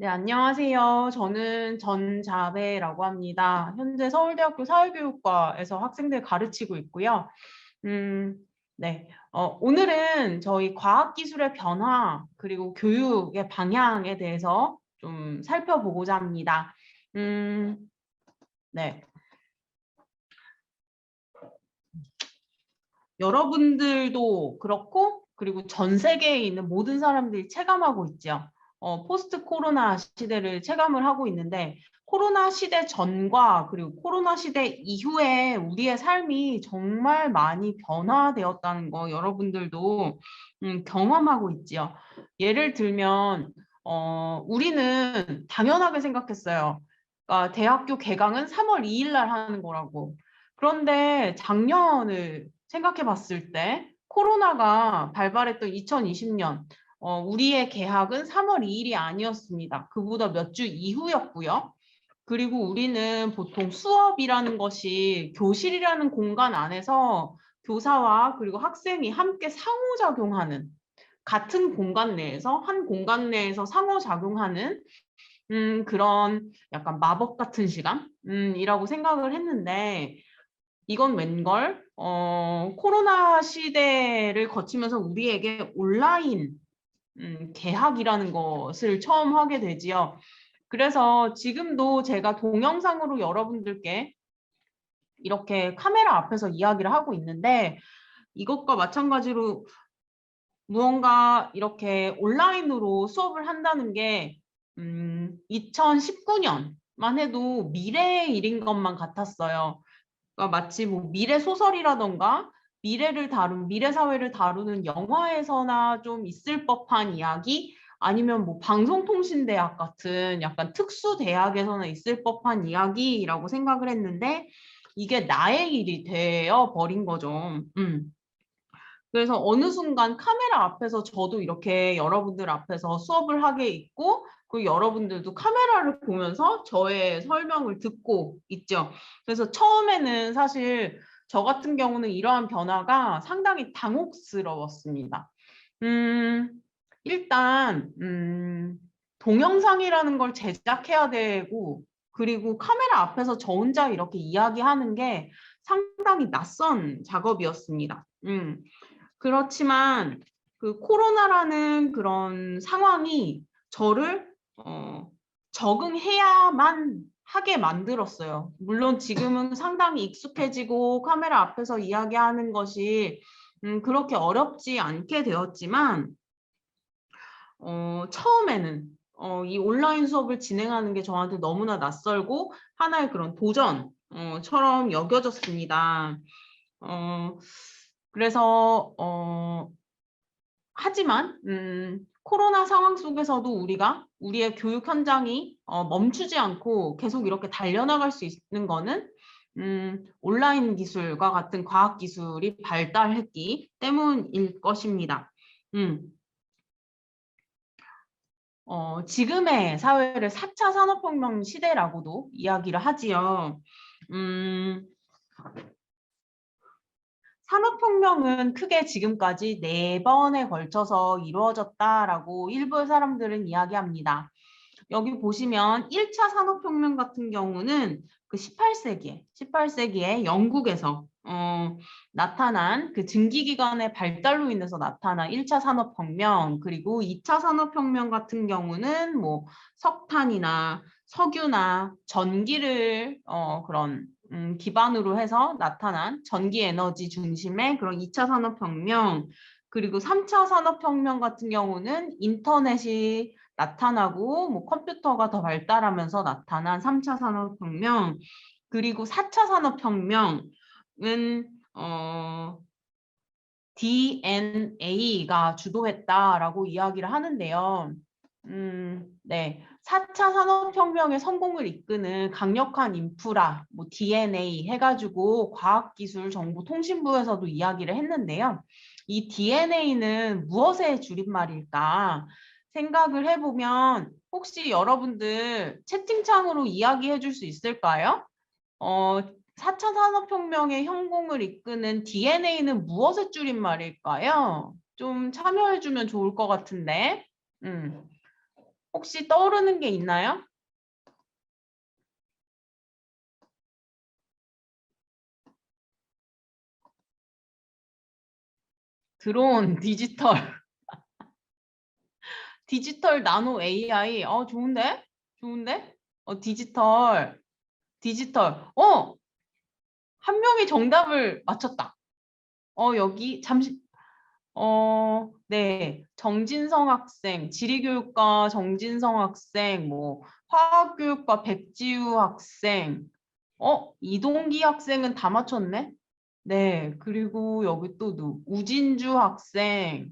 네, 안녕하세요. 저는 전자배라고 합니다. 현재 서울대학교 사회교육과에서 학생들 가르치고 있고요. 음, 네. 오늘은 저희 과학기술의 변화, 그리고 교육의 방향에 대해서 좀 살펴보고자 합니다. 음, 네. 여러분들도 그렇고, 그리고 전 세계에 있는 모든 사람들이 체감하고 있죠. 포스트 코로나 시대를 체감을 하고 있는데, 코로나 시대 전과 그리고 코로나 시대 이후에 우리의 삶이 정말 많이 변화되었다는 거 여러분들도 경험하고 있지요. 예를 들면, 우리는 당연하게 생각했어요. 그러니까 대학교 개강은 3월 2일 날 하는 거라고. 그런데 작년을 생각해 봤을 때 코로나가 발발했던 2020년 우리의 개학은 3월 2일이 아니었습니다. 그보다 몇 주 이후였고요. 그리고 우리는 보통 수업이라는 것이 교실이라는 공간 안에서 교사와 그리고 학생이 함께 상호작용하는 같은 공간 내에서 한 공간 내에서 상호작용하는 그런 약간 마법 같은 시간 이라고 생각을 했는데 이건 웬걸? 코로나 시대를 거치면서 우리에게 온라인 개학이라는 것을 처음 하게 되지요. 그래서 지금도 제가 동영상으로 여러분들께 이렇게 카메라 앞에서 이야기를 하고 있는데 이것과 마찬가지로 무언가 이렇게 온라인으로 수업을 한다는 게 2019년만 해도 미래의 일인 것만 같았어요. 그러니까 마치 뭐 미래 소설이라던가 미래를 다룬 미래 사회를 다루는 영화에서나 좀 있을 법한 이야기 아니면 뭐 방송통신대학 같은 약간 특수 대학에서나 있을 법한 이야기라고 생각을 했는데 이게 나의 일이 되어 버린 거죠. 그래서 어느 순간 카메라 앞에서 저도 이렇게 여러분들 앞에서 수업을 하게 있고 그리고 여러분들도 카메라를 보면서 저의 설명을 듣고 있죠. 그래서 처음에는 사실 저 같은 경우는 이러한 변화가 상당히 당혹스러웠습니다. 음, 일단 동영상이라는 걸 제작해야 되고 그리고 카메라 앞에서 저 혼자 이렇게 이야기하는 게 상당히 낯선 작업이었습니다. 그렇지만 그 코로나라는 그런 상황이 저를 적응해야만 하게 만들었어요. 물론 지금은 상당히 익숙해지고 카메라 앞에서 이야기하는 것이 그렇게 어렵지 않게 되었지만 처음에는 이 온라인 수업을 진행하는 게 저한테 너무나 낯설고 하나의 그런 도전처럼 여겨졌습니다. 어, 그래서 하지만 코로나 상황 속에서도 우리가 우리의 교육 현장이 멈추지 않고 계속 이렇게 달려나갈 수 있는 거는 온라인 기술과 같은 과학 기술이 발달했기 때문일 것입니다. 지금의 사회를 4차 산업혁명 시대라고도 이야기를 하지요. 음, 산업혁명은 크게 지금까지 4번에 걸쳐서 이루어졌다라고 일부 사람들은 이야기합니다. 여기 보시면 1차 산업혁명 같은 경우는 그 18세기에 영국에서 나타난 그 증기기관의 발달로 인해서 나타난 1차 산업혁명, 그리고 2차 산업혁명 같은 경우는 뭐 석탄이나 석유나 전기를 그런 기반으로 해서 나타난 전기 에너지 중심의 그런 2차 산업혁명, 그리고 3차 산업혁명 같은 경우는 인터넷이 나타나고 뭐 컴퓨터가 더 발달하면서 나타난 3차 산업혁명, 그리고 4차 산업혁명은 DNA가 주도했다라고 이야기를 하는데요. 네. 4차 산업혁명의 성공을 이끄는 강력한 인프라, 뭐 DNA 해가지고 과학기술 정보통신부에서도 이야기를 했는데요. 이 DNA는 무엇의 줄임말일까 생각을 해보면 혹시 여러분들 채팅창으로 이야기해 줄 수 있을까요? 4차 산업혁명의 성공을 이끄는 DNA는 무엇의 줄임말일까요? 좀 참여해 주면 좋을 것 같은데. 음. 혹시 떠오르는 게 있나요? 드론, 디지털 나노 AI. 좋은데? 좋은데? 디지털. 한 명이 정답을 맞췄다. 여기 잠시 네. 정진성 학생, 지리교육과 정진성 학생, 뭐 화학교육과 백지우 학생, 이동기 학생은 다 맞췄네? 네. 그리고 여기 또 우진주 학생,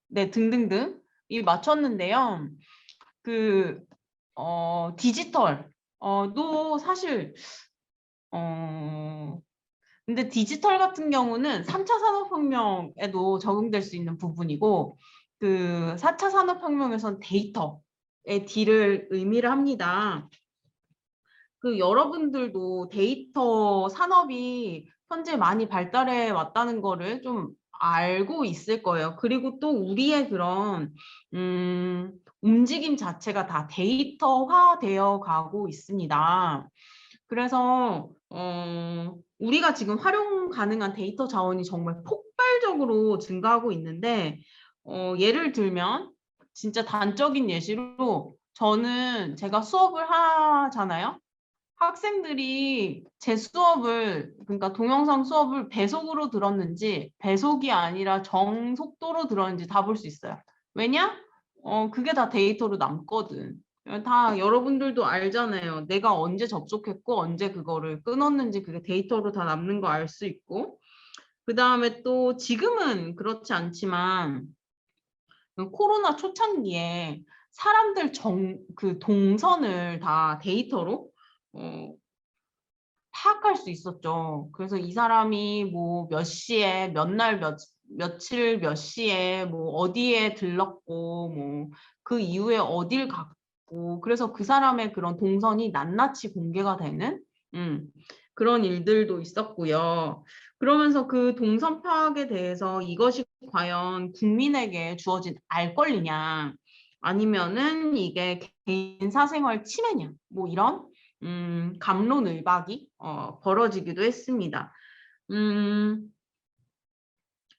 네, 등등등 이 맞췄는데요. 그 디지털 도 사실 근데 디지털 같은 경우는 3차 산업혁명에도 적용될 수 있는 부분이고 그 4차 산업혁명에선 데이터의 D를 의미를 합니다. 그 여러분들도 데이터 산업이 현재 많이 발달해 왔다는 거를 좀 알고 있을 거예요. 그리고 또 우리의 그런 움직임 자체가 다 데이터화되어 가고 있습니다. 그래서 우리가 지금 활용 가능한 데이터 자원이 정말 폭발적으로 증가하고 있는데 예를 들면 진짜 단적인 예시로 저는 제가 수업을 하잖아요. 학생들이 제 수업을 그러니까 동영상 수업을 배속으로 들었는지 배속이 아니라 정속도로 들었는지 다 볼 수 있어요. 왜냐? 그게 다 데이터로 남거든. 다 여러분들도 알잖아요. 내가 언제 접속했고 언제 그거를 끊었는지 그게 데이터로 다 남는 거 알 수 있고 그 다음에 또 지금은 그렇지 않지만 코로나 초창기에 사람들 그 동선을 다 데이터로 어, 파악할 수 있었죠. 그래서 이 사람이 뭐 몇 시에 몇 날 며칠 몇 시에 뭐 어디에 들렀고 뭐 그 이후에 어딜 갔고 그래서 그 사람의 그런 동선이 낱낱이 공개가 되는 그런 일들도 있었고요. 그러면서 그 동선 파악에 대해서 이것이 과연 국민에게 주어진 알 권리냐 아니면은 이게 개인 사생활 침해냐 뭐 이런 갑론을박이 벌어지기도 했습니다.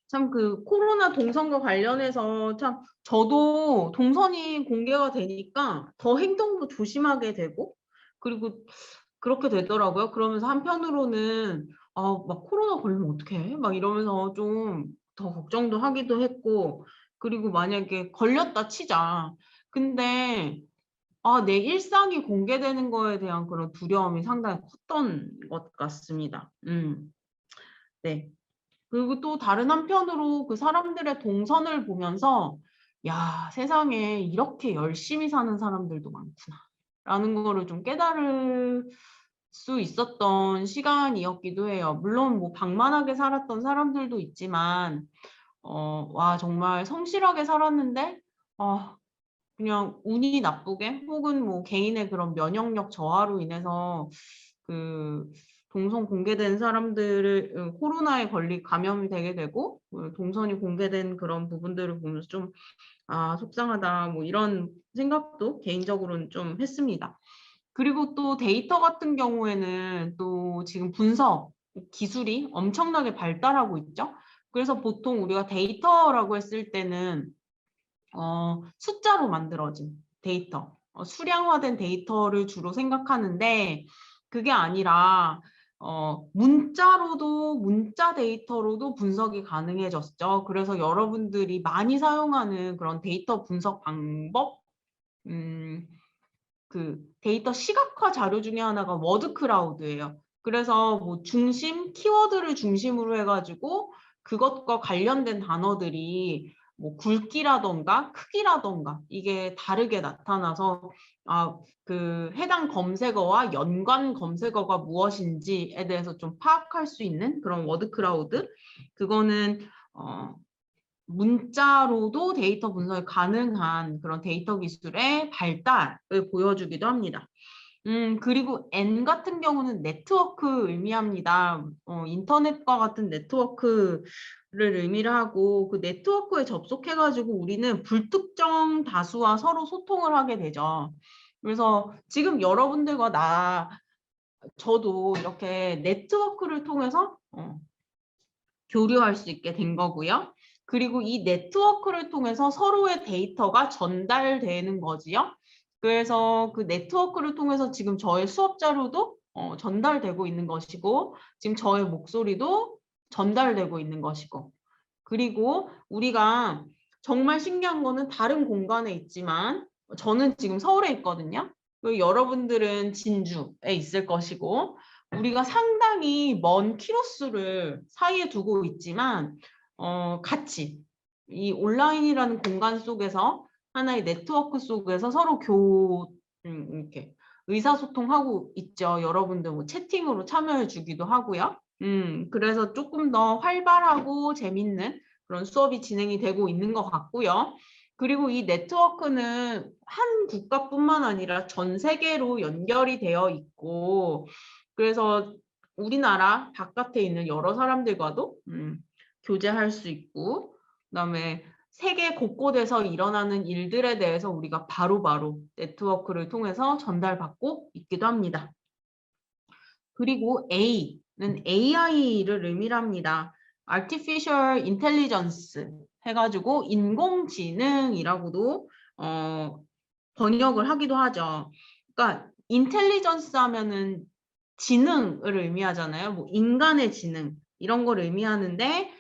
참 그 코로나 동선과 관련해서 참 저도 동선이 공개가 되니까 더 행동도 조심하게 되고 그리고 그렇게 되더라고요. 그러면서 한편으로는 막 코로나 걸리면 어떡해? 막 이러면서 좀 더 걱정도 하기도 했고 그리고 만약에 걸렸다 치자. 근데 내 일상이 공개되는 거에 대한 그런 두려움이 상당히 컸던 것 같습니다. 네. 그리고 또 다른 한편으로 그 사람들의 동선을 보면서 야, 세상에 이렇게 열심히 사는 사람들도 많구나. 라는 거를 좀 깨달을 수 있었던 시간이었기도 해요. 물론 뭐 방만하게 살았던 사람들도 있지만, 와, 정말 성실하게 살았는데, 그냥 운이 나쁘게 혹은 뭐 개인의 그런 면역력 저하로 인해서 그 동선 공개된 사람들을 코로나에 감염이 되게 되고 동선이 공개된 그런 부분들을 보면서 좀 속상하다 뭐 이런 생각도 개인적으로는 좀 했습니다. 그리고 또 데이터 같은 경우에는 또 지금 분석 기술이 엄청나게 발달하고 있죠. 그래서 보통 우리가 데이터라고 했을 때는 숫자로 만들어진 데이터, 수량화된 데이터를 주로 생각하는데 그게 아니라 문자 데이터로도 분석이 가능해졌죠. 그래서 여러분들이 많이 사용하는 그런 데이터 분석 방법, 그 데이터 시각화 자료 중에 하나가 워드 클라우드예요. 그래서 뭐 키워드를 중심으로 해가지고 그것과 관련된 단어들이 뭐 굵기라던가 크기라던가 이게 다르게 나타나서 그 해당 검색어와 연관 검색어가 무엇인지에 대해서 좀 파악할 수 있는 그런 워드 클라우드 그거는 문자로도 데이터 분석이 가능한 그런 데이터 기술의 발달을 보여주기도 합니다. 그리고 N 같은 경우는 네트워크 의미합니다. 인터넷과 같은 네트워크를 의미를 하고 그 네트워크에 접속해가지고 우리는 불특정 다수와 서로 소통을 하게 되죠. 그래서 지금 여러분들과 저도 이렇게 네트워크를 통해서 교류할 수 있게 된 거고요. 그리고 이 네트워크를 통해서 서로의 데이터가 전달되는 거지요. 그래서 그 네트워크를 통해서 지금 저의 수업 자료도 전달되고 있는 것이고, 지금 저의 목소리도 전달되고 있는 것이고, 그리고 우리가 정말 신기한 거는 다른 공간에 있지만, 저는 지금 서울에 있거든요. 그리고 여러분들은 진주에 있을 것이고, 우리가 상당히 먼 키로수를 사이에 두고 있지만 같이 이 온라인이라는 공간 속에서 하나의 네트워크 속에서 서로 이렇게 의사소통하고 있죠. 여러분들 뭐 채팅으로 참여해 주기도 하고요. 그래서 조금 더 활발하고 재밌는 그런 수업이 진행이 되고 있는 것 같고요. 그리고 이 네트워크는 한 국가뿐만 아니라 전 세계로 연결이 되어 있고, 그래서 우리나라 바깥에 있는 여러 사람들과도 교제할 수 있고, 그다음에 세계 곳곳에서 일어나는 일들에 대해서 우리가 바로바로 네트워크를 통해서 전달받고 있기도 합니다. 그리고 A는 AI를 의미합니다. Artificial Intelligence 해가지고 인공지능이라고도 번역을 하기도 하죠. 그러니까 인텔리전스 하면은 지능을 의미하잖아요. 뭐 인간의 지능 이런 걸 의미하는데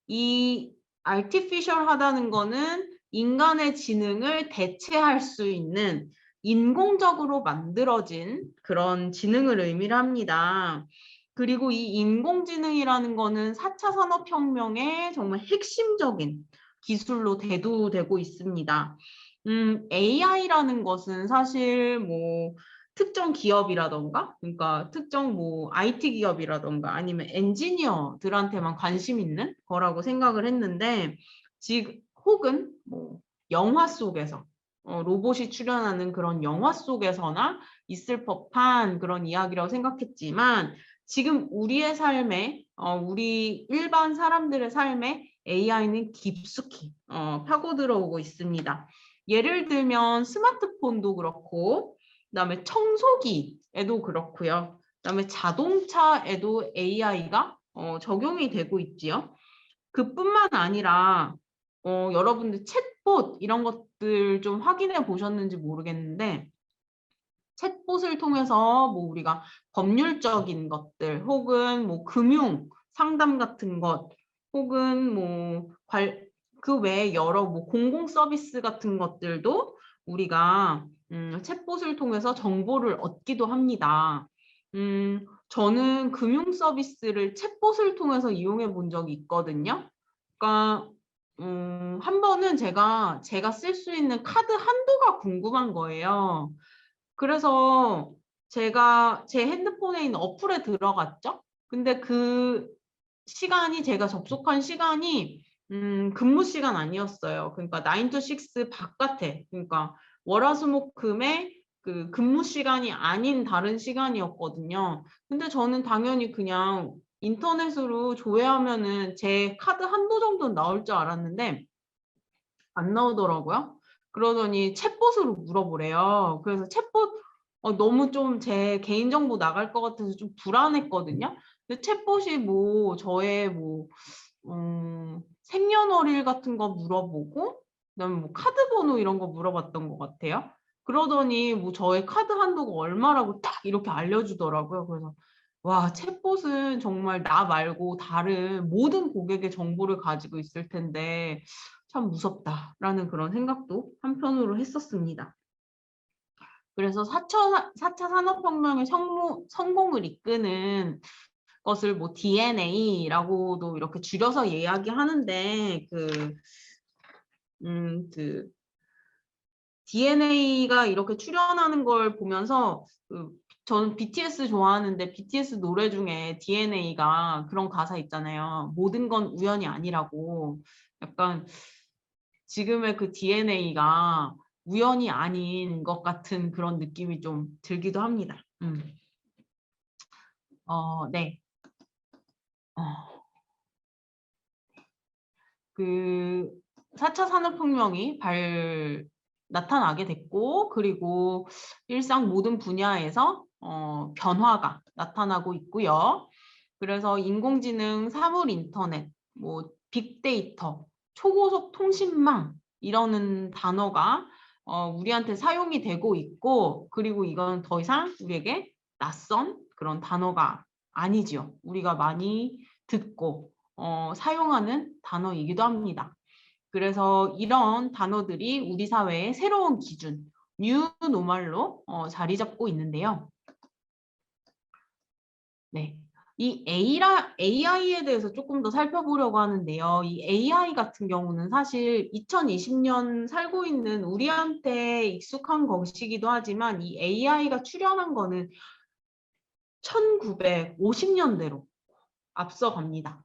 이 artificial 하다는 거는 인간의 지능을 대체할 수 있는 인공적으로 만들어진 그런 지능을 의미를 합니다. 그리고 이 인공지능이라는 거는 4차 산업혁명의 정말 핵심적인 기술로 대두되고 있습니다. AI라는 것은 사실 뭐 특정 기업이라던가, 그러니까 특정 뭐 IT 기업이라던가 아니면 엔지니어들한테만 관심 있는 거라고 생각을 했는데, 혹은 뭐 영화 속에서 로봇이 출연하는 그런 영화 속에서나 있을 법한 그런 이야기라고 생각했지만, 지금 우리의 삶에 우리 일반 사람들의 삶에 AI는 깊숙이 파고 들어오고 있습니다. 예를 들면 스마트폰도 그렇고, 그다음에 청소기에도 그렇고요. 그다음에 자동차에도 AI가 적용이 되고 있지요. 그뿐만 아니라 여러분들 챗봇 이런 것들 좀 확인해 보셨는지 모르겠는데, 챗봇을 통해서 뭐 우리가 법률적인 것들 혹은 뭐 금융 상담 같은 것 혹은 뭐 그 외에 여러 뭐 공공 서비스 같은 것들도 우리가 챗봇을 통해서 정보를 얻기도 합니다. 저는 금융 서비스를 챗봇을 통해서 이용해 본 적이 있거든요. 그러니까 한 번은 제가 쓸 수 있는 카드 한도가 궁금한 거예요. 그래서 제가 제 핸드폰에 있는 어플에 들어갔죠. 근데 그 시간이 제가 접속한 시간이 근무 시간 아니었어요. 그러니까 9 to 6 바깥에, 그러니까 월화수목금의 그 근무 시간이 아닌 다른 시간이었거든요. 근데 저는 당연히 그냥 인터넷으로 조회하면은 제 카드 한도 정도는 나올 줄 알았는데 안 나오더라고요. 그러더니 챗봇으로 물어보래요. 그래서 챗봇 너무 좀 제 개인정보 나갈 것 같아서 좀 불안했거든요. 근데 챗봇이 뭐 저의 뭐 생년월일 같은 거 물어보고, 그다음에 뭐 카드 번호 이런 거 물어봤던 것 같아요. 그러더니 뭐 저의 카드 한도가 얼마라고 딱 이렇게 알려주더라고요. 그래서 와, 챗봇은 정말 나 말고 다른 모든 고객의 정보를 가지고 있을 텐데 참 무섭다라는 그런 생각도 한편으로 했었습니다. 그래서 4차 산업혁명의 성공을 이끄는 것을 뭐 DNA라고도 이렇게 줄여서 이야기하는데, 그 DNA가 이렇게 출연하는 걸 보면서 저는 BTS 좋아하는데 BTS 노래 중에 DNA가 그런 가사 있잖아요. 모든 건 우연이 아니라고. 약간 지금의 그 DNA가 우연이 아닌 것 같은 그런 느낌이 좀 들기도 합니다. 네. 그 4차 산업혁명이 나타나게 됐고, 그리고 일상 모든 분야에서 변화가 나타나고 있고요. 그래서 인공지능, 사물 인터넷, 뭐 빅데이터, 초고속 통신망 이러는 단어가 우리한테 사용이 되고 있고, 그리고 이건 더 이상 우리에게 낯선 그런 단어가 아니지요. 우리가 많이 듣고 사용하는 단어이기도 합니다. 그래서 이런 단어들이 우리 사회의 새로운 기준, 뉴 노멀로 자리 잡고 있는데요. 네. 이 AI에 대해서 조금 더 살펴보려고 하는데요. 이 AI 같은 경우는 사실 2020년 살고 있는 우리한테 익숙한 것이기도 하지만 이 AI가 출현한 거는 1950년대로 앞서갑니다.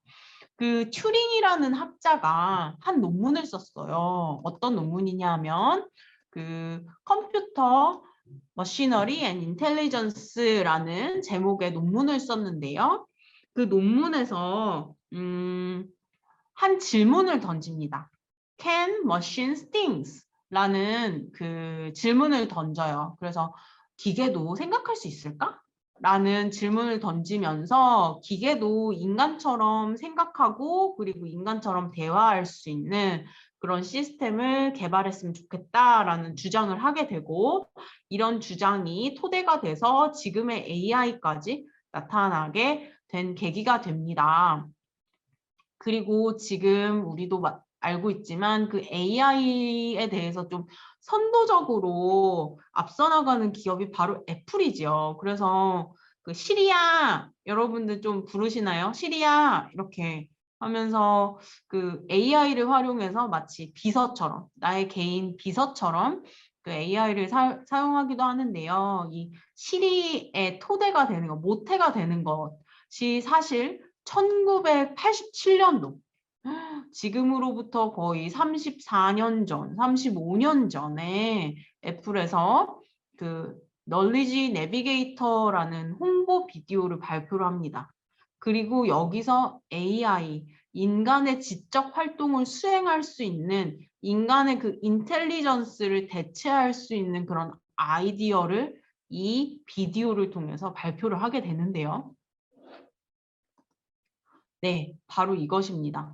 그 튜링이라는 학자가 한 논문을 썼어요. 어떤 논문이냐 하면 그 컴퓨터 머시너리 앤 인텔리전스라는 제목의 논문을 썼는데요. 그 논문에서 한 질문을 던집니다. Can machines think? 라는 그 질문을 던져요. 그래서 기계도 생각할 수 있을까? 라는 질문을 던지면서 기계도 인간처럼 생각하고 그리고 인간처럼 대화할 수 있는 그런 시스템을 개발했으면 좋겠다라는 주장을 하게 되고 이런 주장이 토대가 돼서 지금의 AI까지 나타나게 된 계기가 됩니다. 그리고 지금 우리도 알고 있지만 그 AI에 대해서 좀 선도적으로 앞서 나가는 기업이 바로 애플이죠. 그래서 그 시리야 여러분들 좀 부르시나요? 시리야 이렇게 하면서 그 AI를 활용해서 마치 비서처럼 나의 개인 비서처럼 그 AI를 사용하기도 하는데요. 이 시리의 토대가 되는 것, 모태가 되는 것이 사실 1987년도 지금으로부터 거의 34년 전, 35년 전에 애플에서 그 널리지 내비게이터라는 홍보 비디오를 발표를 합니다. 그리고 여기서 AI, 인간의 지적 활동을 수행할 수 있는 인간의 그 인텔리전스를 대체할 수 있는 그런 아이디어를 이 비디오를 통해서 발표를 하게 되는데요. 네, 바로 이것입니다.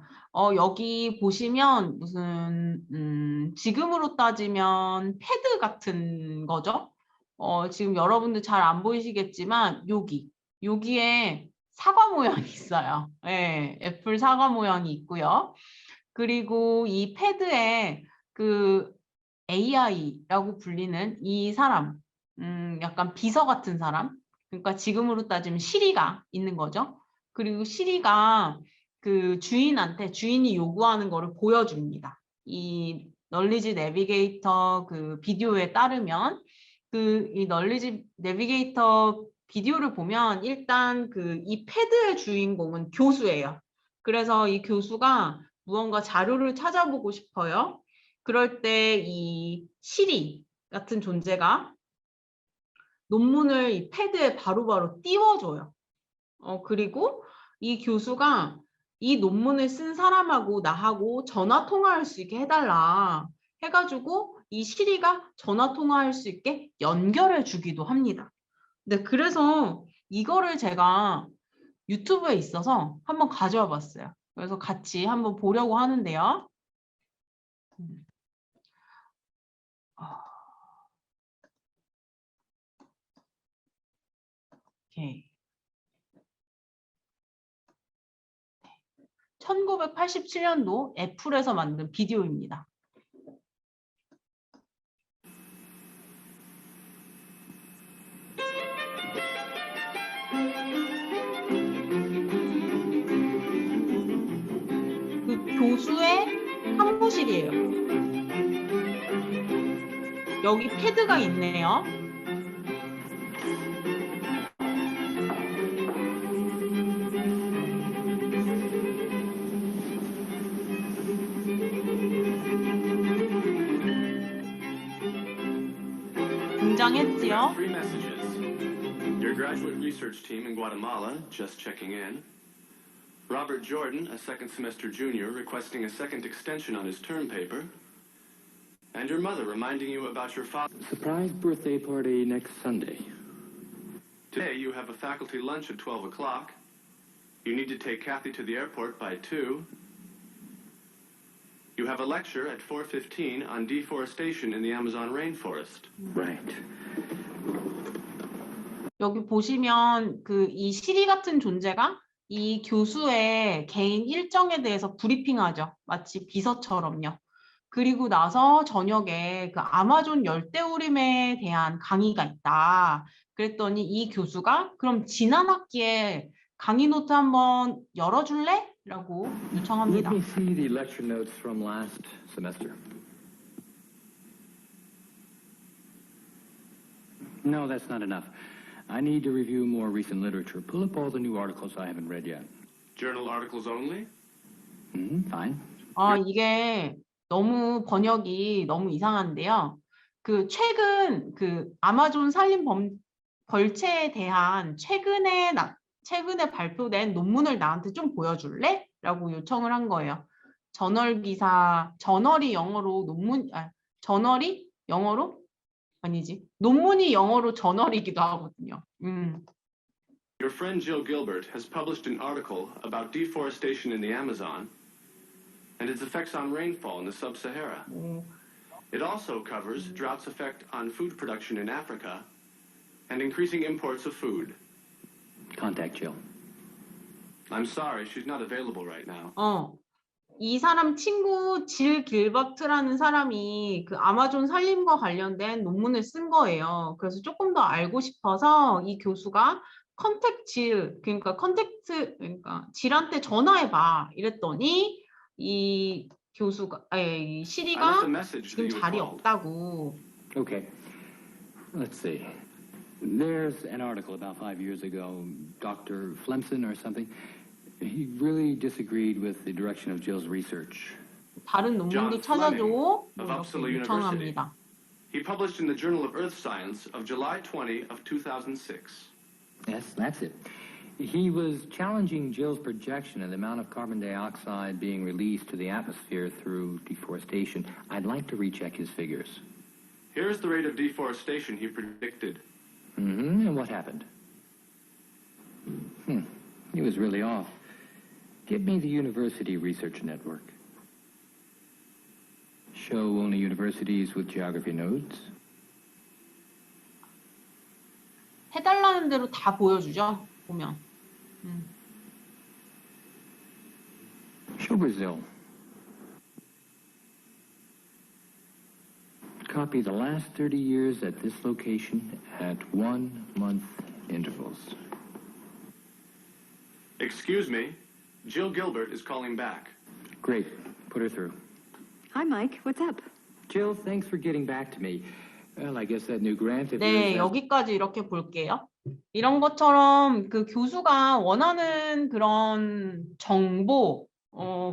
여기 보시면 무슨 지금으로 따지면 패드 같은 거죠. 지금 여러분들 잘 안 보이시겠지만 여기에 사과 모양이 있어요. 네, 애플 사과 모양이 있고요. 그리고 이 패드에 그 AI라고 불리는 이 사람, 약간 비서 같은 사람, 그러니까 지금으로 따지면 시리가 있는 거죠. 그리고 시리가 그 주인이 요구하는 거를 보여줍니다. 이 널리지 내비게이터 그 비디오에 따르면 이 널리지 내비게이터 비디오를 보면 일단 그 이 패드의 주인공은 교수예요. 그래서 이 교수가 무언가 자료를 찾아보고 싶어요. 그럴 때 이 시리 같은 존재가 논문을 이 패드에 바로바로 띄워줘요. 그리고 이 교수가 이 논문을 쓴 사람하고 나하고 전화 통화할 수 있게 해달라 해가지고 이 시리가 전화 통화할 수 있게 연결해 주기도 합니다. 네, 그래서 이거를 제가 유튜브에 있어서 한번 가져와 봤어요. 그래서 같이 한번 보려고 하는데요. 오케이. 1987년도 애플에서 만든 비디오입니다. 그 교수의 사무실이에요. 여기 패드가 있네요. 등장했지요. Three messages. Your graduate research team in Guatemala, just checking in. Robert Jordan, a second semester junior, requesting a second extension on his term paper. And your mother reminding you about your father's Surprise birthday party next Sunday. Today you have a faculty lunch at 12 o'clock. You need to take Kathy to the airport by 2. You have a lecture at 4:15 on deforestation in the Amazon rainforest. Right. 여기 보시면 그 이 시리 같은 존재가 이 교수의 개인 일정에 대해서 브리핑하죠. 마치 비서처럼요. 그리고 나서 저녁에 그 아마존 열대우림에 대한 강의가 있다. 그랬더니 이 교수가 그럼 지난 학기에 강의 노트 한번 열어줄래? 라고 Let 요청합니다. me see the lecture notes from last semester. No, that's not enough. I need to review more recent literature. Pull up all the new articles I haven't read yet. Journal articles only? Fine. 이게 너무 번역이 너무 이상한데요. 그 최근 그 아마존 산림 벌채에 대한 최근에 발표된 논문을 나한테 좀 보여줄래? 라고 요청을 한 거예요. 저널이 영어로 저널이 영어로? 아니지. 논문이 영어로 저널이기도 하거든요. Your friend Jill Gilbert has published an article about deforestation in the Amazon and its effects on rainfall in the sub-Sahara. It also covers drought's effect on food production in Africa and increasing imports of food. Contact Jill. I'm sorry, she's not available right now. 이 사람 친구 질 길버트라는 사람이 그 아마존 산림과 관련된 논문을 쓴 거예요. 그래서 조금 더 알고 싶어서 이 교수가 그러니까 질한테 전화해봐 이랬더니 이 교수가 이 시리가 지금 자리 없다고. Okay. Let's see. There's an article about 5 years ago, Dr. Flemson or something. He really disagreed with the direction of Jill's research. 다른 논문도 찾아줘. 이렇게 요청합니다. He published in the Journal of Earth Science of July 20 of 2006. Yes, that's it. He was challenging Jill's projection of the amount of carbon dioxide being released to the atmosphere through deforestation. I'd like to recheck his figures. Here's the rate of deforestation he predicted. And what happened? He was really off. Give me the university research network. Show only universities with geography nodes. 해달라는 대로 다 보여주죠. 보면. Show Brazil. Copy the last 30 years at this location at 1 month intervals. Excuse me, Jill Gilbert is calling back. Great. Put her through. Hi, Mike. What's up? Jill, thanks for getting back to me. Well, I guess that new grant of 네, yours has... 여기까지 이렇게 볼게요. 이런 것처럼 그 교수가 원하는 그런 정보,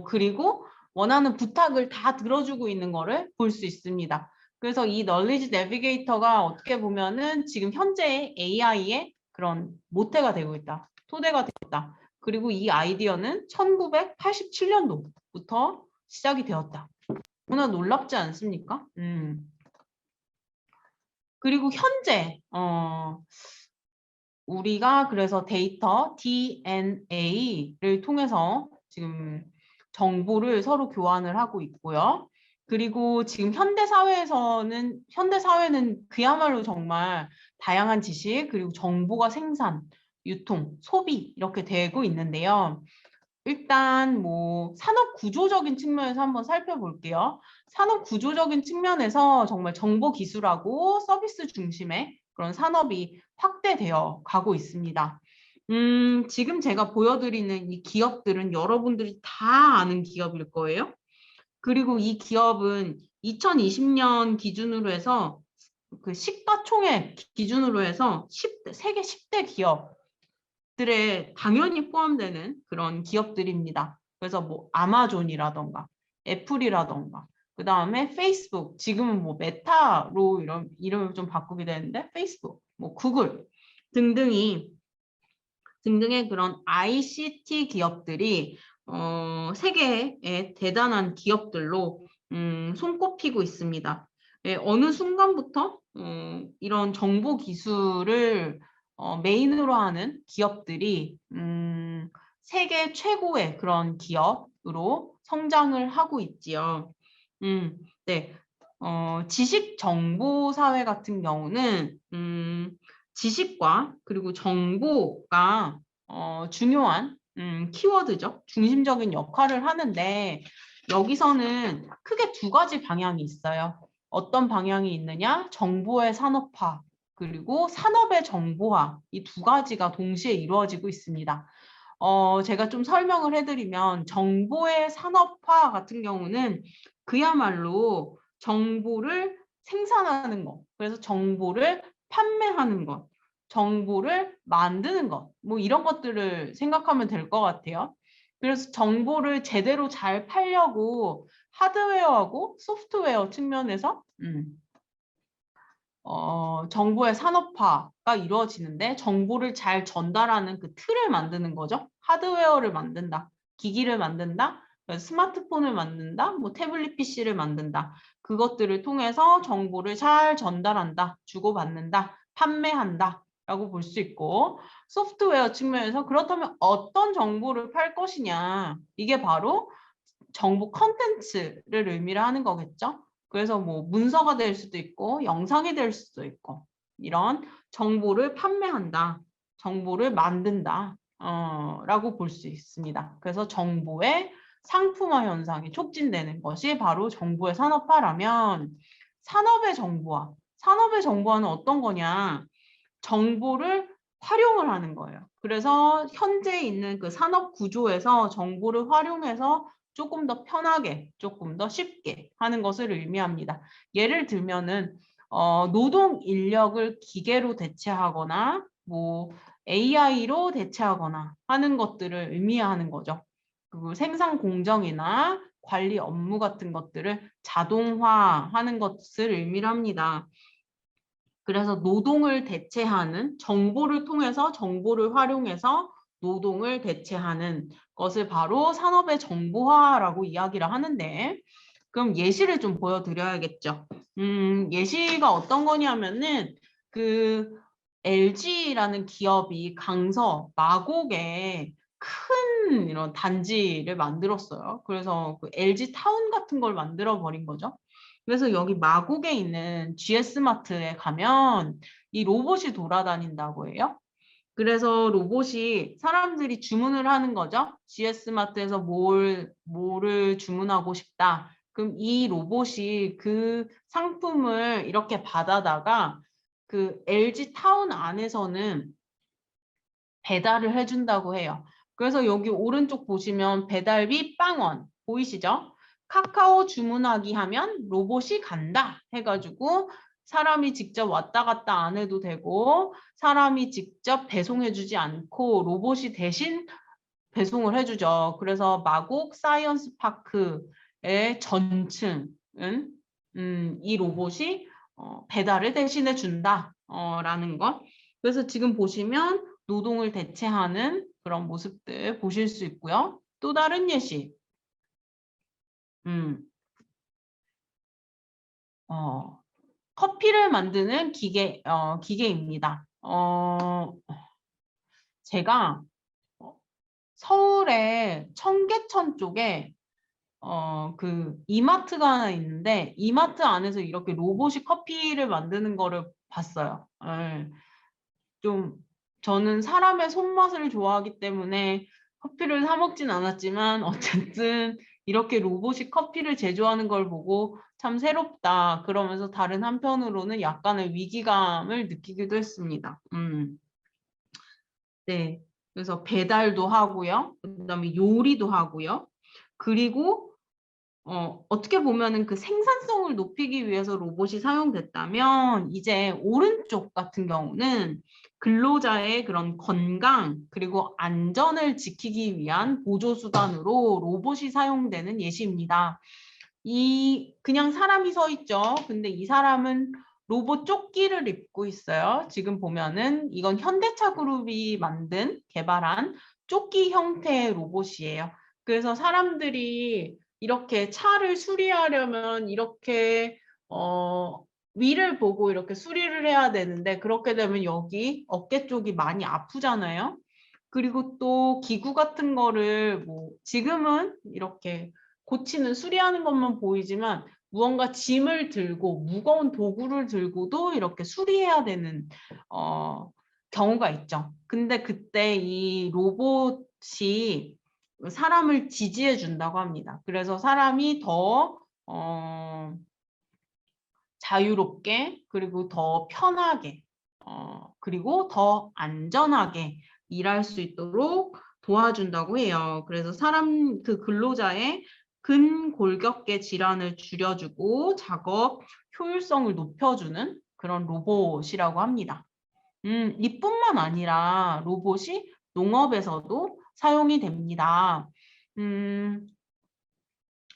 그리고 원하는 부탁을 다 들어주고 있는 거를 볼 수 있습니다. 그래서 이 널리지 내비게이터가 어떻게 보면은 지금 현재 AI의 그런 모태가 되고 있다. 토대가 되었다. 그리고 이 아이디어는 1987년도부터 시작이 되었다. 너무나 놀랍지 않습니까? 그리고 현재 우리가 그래서 데이터 DNA를 통해서 지금 정보를 서로 교환을 하고 있고요. 그리고 지금 현대 사회는 그야말로 정말 다양한 지식 그리고 정보가 생산, 유통, 소비 이렇게 되고 있는데요. 일단 뭐 산업 구조적인 측면에서 한번 살펴볼게요. 산업 구조적인 측면에서 정말 정보 기술하고 서비스 중심의 그런 산업이 확대되어 가고 있습니다. 지금 제가 보여드리는 이 기업들은 여러분들이 다 아는 기업일 거예요. 그리고 이 기업은 2020년 기준으로 해서 그 시가총액 기준으로 해서 세계 10대 기업들에 당연히 포함되는 그런 기업들입니다. 그래서 뭐 아마존이라던가 애플이라던가 그 다음에 페이스북, 지금은 뭐 메타로 이런 이름을 좀 바꾸게 되는데 페이스북, 뭐 구글 등등의 그런 ICT 기업들이 세계의 대단한 기업들로 손꼽히고 있습니다. 예, 어느 순간부터 이런 정보 기술을 메인으로 하는 기업들이 세계 최고의 그런 기업으로 성장을 하고 있지요. 네. 지식 정보 사회 같은 경우는 지식과 그리고 정보가 중요한 키워드죠. 중심적인 역할을 하는데 여기서는 크게 두 가지 방향이 있어요. 어떤 방향이 있느냐? 정보의 산업화 그리고 산업의 정보화 이 두 가지가 동시에 이루어지고 있습니다. 제가 좀 설명을 해드리면 정보의 산업화 같은 경우는 그야말로 정보를 생산하는 것, 그래서 정보를 판매하는 것, 정보를 만드는 것, 뭐 이런 것들을 생각하면 될 것 같아요. 그래서 정보를 제대로 잘 팔려고 하드웨어하고 소프트웨어 측면에서 정보의 산업화가 이루어지는데 정보를 잘 전달하는 그 틀을 만드는 거죠. 하드웨어를 만든다, 기기를 만든다, 스마트폰을 만든다, 뭐 태블릿 PC를 만든다. 그것들을 통해서 정보를 잘 전달한다, 주고받는다, 판매한다 라고 볼 수 있고 소프트웨어 측면에서 그렇다면 어떤 정보를 팔 것이냐 이게 바로 정보 컨텐츠를 의미를 하는 거겠죠. 그래서 뭐 문서가 될 수도 있고 영상이 될 수도 있고 이런 정보를 판매한다, 정보를 만든다 라고 볼 수 있습니다. 그래서 정보의 상품화 현상이 촉진되는 것이 바로 정보의 산업화라면 산업의 정보화는 어떤 거냐? 정보를 활용을 하는 거예요. 그래서 현재 있는 그 산업 구조에서 정보를 활용해서 조금 더 편하게, 조금 더 쉽게 하는 것을 의미합니다. 예를 들면은 노동 인력을 기계로 대체하거나 뭐 AI로 대체하거나 하는 것들을 의미하는 거죠. 그리고 생산 공정이나 관리 업무 같은 것들을 자동화하는 것을 의미를 합니다. 그래서 노동을 대체하는 정보를 통해서 정보를 활용해서 노동을 대체하는 것을 바로 산업의 정보화라고 이야기를 하는데 그럼 예시를 좀 보여드려야겠죠. 예시가 어떤 거냐면은 그 LG라는 기업이 강서 마곡에 큰 이런 단지를 만들었어요. 그래서 그 LG 타운 같은 걸 만들어 버린 거죠. 그래서 여기 마곡에 있는 GS마트에 가면 이 로봇이 돌아다닌다고 해요. 그래서 로봇이 사람들이 주문을 하는 거죠. GS마트에서 뭐를 주문하고 싶다. 그럼 이 로봇이 그 상품을 이렇게 받아다가 그 LG 타운 안에서는 배달을 해준다고 해요. 그래서 여기 오른쪽 보시면 배달비 빵원 보이시죠? 카카오 주문하기 하면 로봇이 간다 해가지고 사람이 직접 왔다 갔다 안 해도 되고 사람이 직접 배송해주지 않고 로봇이 대신 배송을 해주죠. 그래서 마곡 사이언스 파크의 전층은 이 로봇이 배달을 대신해 준다 라는 것. 그래서 지금 보시면 노동을 대체하는 그런 모습들 보실 수 있고요. 또 다른 예시. 커피를 만드는 기계입니다. 제가 서울의 청계천 쪽에 그 이마트가 하나 있는데 이마트 안에서 이렇게 로봇이 커피를 만드는 거를 봤어요. 예. 좀 저는 사람의 손맛을 좋아하기 때문에 커피를 사 먹진 않았지만 어쨌든 이렇게 로봇이 커피를 제조하는 걸 보고 참 새롭다. 그러면서 다른 한편으로는 약간의 위기감을 느끼기도 했습니다. 네. 그래서 배달도 하고요. 그다음에 요리도 하고요. 그리고 어떻게 보면은 그 생산성을 높이기 위해서 로봇이 사용됐다면 이제 오른쪽 같은 경우는 근로자의 그런 건강 그리고 안전을 지키기 위한 보조수단으로 로봇이 사용되는 예시입니다. 그냥 사람이 서 있죠. 근데 이 사람은 로봇 조끼를 입고 있어요. 지금 보면은 이건 현대차 그룹이 개발한 조끼 형태의 로봇이에요. 그래서 사람들이 이렇게 차를 수리하려면 이렇게 위를 보고 이렇게 수리를 해야 되는데 그렇게 되면 여기 어깨 쪽이 많이 아프잖아요. 그리고 또 기구 같은 거를 뭐 지금은 이렇게 고치는 수리하는 것만 보이지만 무언가 짐을 들고 무거운 도구를 들고도 이렇게 수리해야 되는 경우가 있죠. 근데 그때 이 로봇이 사람을 지지해 준다고 합니다. 그래서 사람이 더 자유롭게 그리고 더 편하게 그리고 더 안전하게 일할 수 있도록 도와준다고 해요. 그래서 그 근로자의 근골격계 질환을 줄여주고 작업 효율성을 높여주는 그런 로봇이라고 합니다. 이뿐만 아니라 로봇이 농업에서도 사용이 됩니다.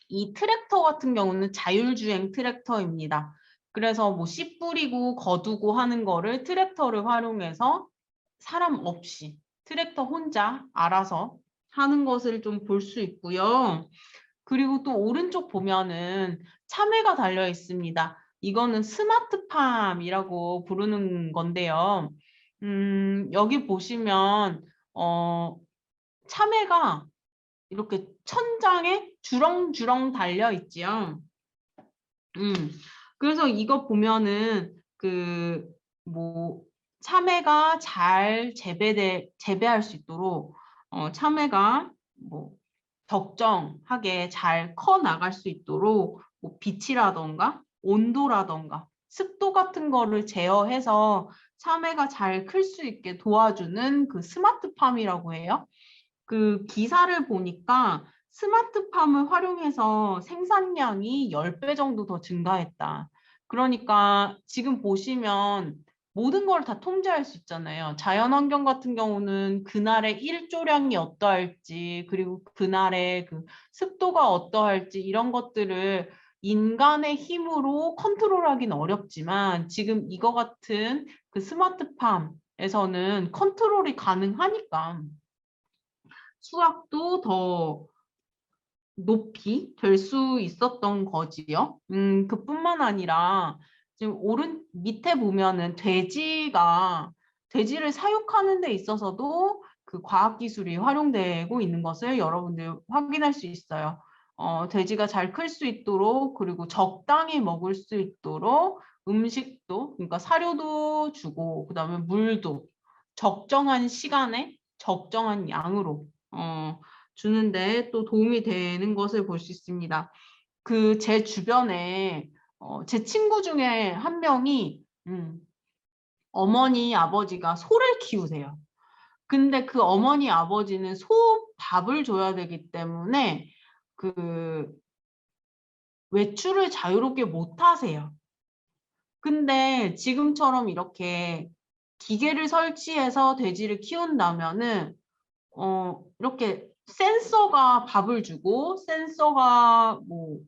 이 트랙터 같은 경우는 자율주행 트랙터입니다. 그래서 뭐 씨 뿌리고 거두고 하는 거를 트랙터를 활용해서 사람 없이 트랙터 혼자 알아서 하는 것을 좀 볼 수 있고요. 그리고 또 오른쪽 보면은 참외가 달려 있습니다. 이거는 스마트팜이라고 부르는 건데요. 여기 보시면 참외가 이렇게 천장에 주렁주렁 달려 있지요. 그래서 이거 보면은 뭐 참외가 잘 재배할 수 있도록 참외가 뭐 적정하게 잘 커 나갈 수 있도록 뭐 빛이라던가 온도라던가 습도 같은 거를 제어해서 참외가 잘 클 수 있게 도와주는 그 스마트팜이라고 해요. 그 기사를 보니까 스마트팜을 활용해서 생산량이 10배 정도 더 증가했다. 그러니까 지금 보시면 모든 걸 다 통제할 수 있잖아요. 자연환경 같은 경우는 그날의 일조량이 어떠할지, 그리고 그날의 그 습도가 어떠할지 이런 것들을 인간의 힘으로 컨트롤하기는 어렵지만 지금 이거 같은 그 스마트팜에서는 컨트롤이 가능하니까 수확도 더 높이 될 수 있었던 거지요. 그뿐만 아니라 지금 밑에 보면은 돼지를 사육하는 데 있어서도 그 과학기술이 활용되고 있는 것을 여러분들 확인할 수 있어요. 돼지가 잘 클 수 있도록 그리고 적당히 먹을 수 있도록 음식도 그러니까 사료도 주고 그다음에 물도 적정한 시간에 적정한 양으로 주는데 또 도움이 되는 것을 볼 수 있습니다. 제 주변에 제 친구 중에 한 명이 어머니 아버지가 소를 키우세요. 근데 그 어머니 아버지는 소 밥을 줘야 되기 때문에 그 외출을 자유롭게 못 하세요. 근데 지금처럼 이렇게 기계를 설치해서 돼지를 키운다면은 이렇게 센서가 밥을 주고 센서가 뭐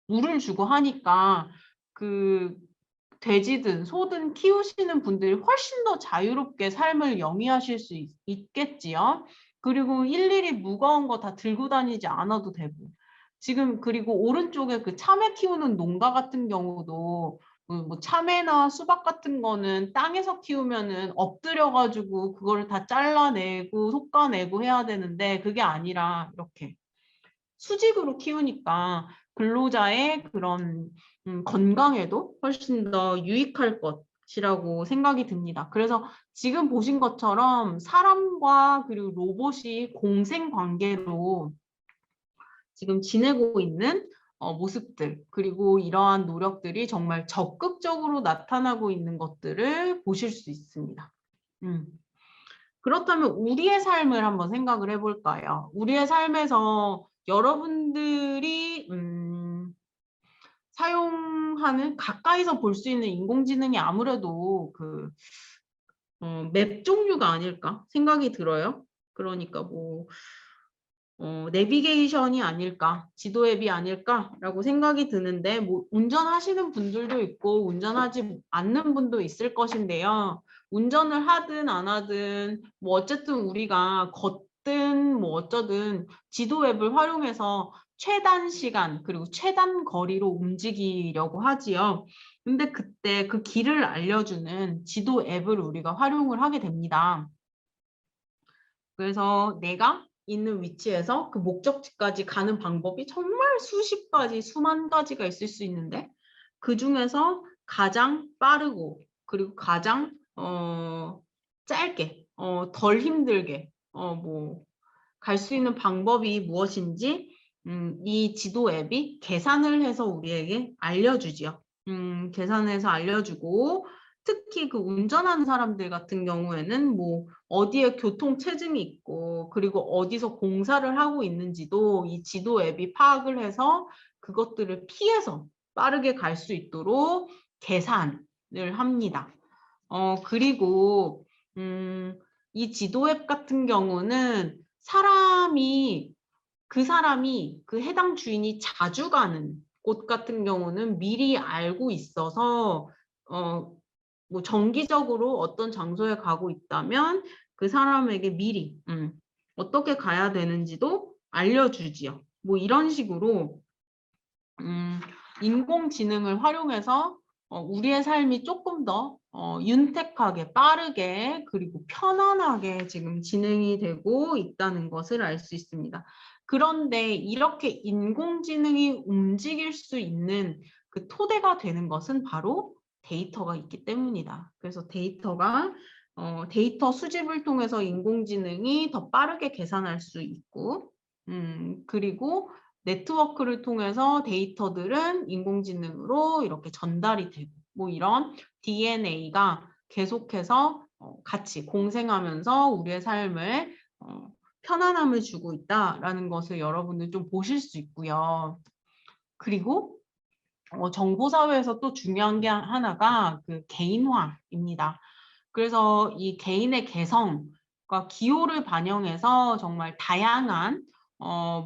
물을 주고 하니까 그 돼지든 소든 키우시는 분들이 훨씬 더 자유롭게 삶을 영위하실 수 있겠지요. 그리고 일일이 무거운 거 다 들고 다니지 않아도 되고. 지금 그리고 오른쪽에 그 참외 키우는 농가 같은 경우도 뭐 참외나 수박 같은 거는 땅에서 키우면은 엎드려 가지고 그거를 다 잘라내고 솎아내고 해야 되는데 그게 아니라 이렇게 수직으로 키우니까 근로자의 그런 건강에도 훨씬 더 유익할 것이라고 생각이 듭니다. 그래서 지금 보신 것처럼 사람과 그리고 로봇이 공생 관계로 지금 지내고 있는 모습들 그리고 이러한 노력들이 정말 적극적으로 나타나고 있는 것들을 보실 수 있습니다. 그렇다면 우리의 삶을 한번 생각을 해볼까요? 우리의 삶에서 여러분들이 사용하는 가까이서 볼 수 있는 인공지능이 아무래도 맵 종류가 아닐까 생각이 들어요. 그러니까 뭐 내비게이션이 아닐까, 지도 앱이 아닐까라고 생각이 드는데, 뭐 운전하시는 분들도 있고 운전하지 않는 분도 있을 것인데요. 운전을 하든 안 하든 뭐 어쨌든 우리가 걷든 뭐 어쩌든 지도 앱을 활용해서 최단 시간 그리고 최단 거리로 움직이려고 하지요. 근데 그때 그 길을 알려주는 지도 앱을 우리가 활용을 하게 됩니다. 그래서 내가 있는 위치에서 그 목적지까지 가는 방법이 정말 수십 가지, 수만 가지가 있을 수 있는데 그 중에서 가장 빠르고 그리고 가장 짧게, 덜 힘들게 뭐 갈 수 있는 방법이 무엇인지 이 지도 앱이 계산을 해서 우리에게 알려주지요. 계산해서 알려주고 특히 그 운전하는 사람들 같은 경우에는 뭐 어디에 교통 체증이 있고 그리고 어디서 공사를 하고 있는지도 이 지도 앱이 파악을 해서 그것들을 피해서 빠르게 갈 수 있도록 계산을 합니다. 그리고 이 지도 앱 같은 경우는 그 사람이 그 해당 주인이 자주 가는 곳 같은 경우는 미리 알고 있어서 뭐 정기적으로 어떤 장소에 가고 있다면 그 사람에게 미리 어떻게 가야 되는지도 알려주지요. 뭐 이런 식으로 인공지능을 활용해서 우리의 삶이 조금 더 윤택하게, 빠르게, 그리고 편안하게 지금 진행이 되고 있다는 것을 알 수 있습니다. 그런데 이렇게 인공지능이 움직일 수 있는 그 토대가 되는 것은 바로 데이터가 있기 때문이다. 그래서 데이터 수집을 통해서 인공지능이 더 빠르게 계산할 수 있고, 그리고 네트워크를 통해서 데이터들은 인공지능으로 이렇게 전달이 되고 뭐 이런 DNA가 계속해서 같이 공생하면서 우리의 삶을 편안함을 주고 있다라는 것을 여러분들 좀 보실 수 있고요. 그리고 정보사회에서 또 중요한 게 하나가 그 개인화입니다. 그래서 이 개인의 개성과 기호를 반영해서 정말 다양한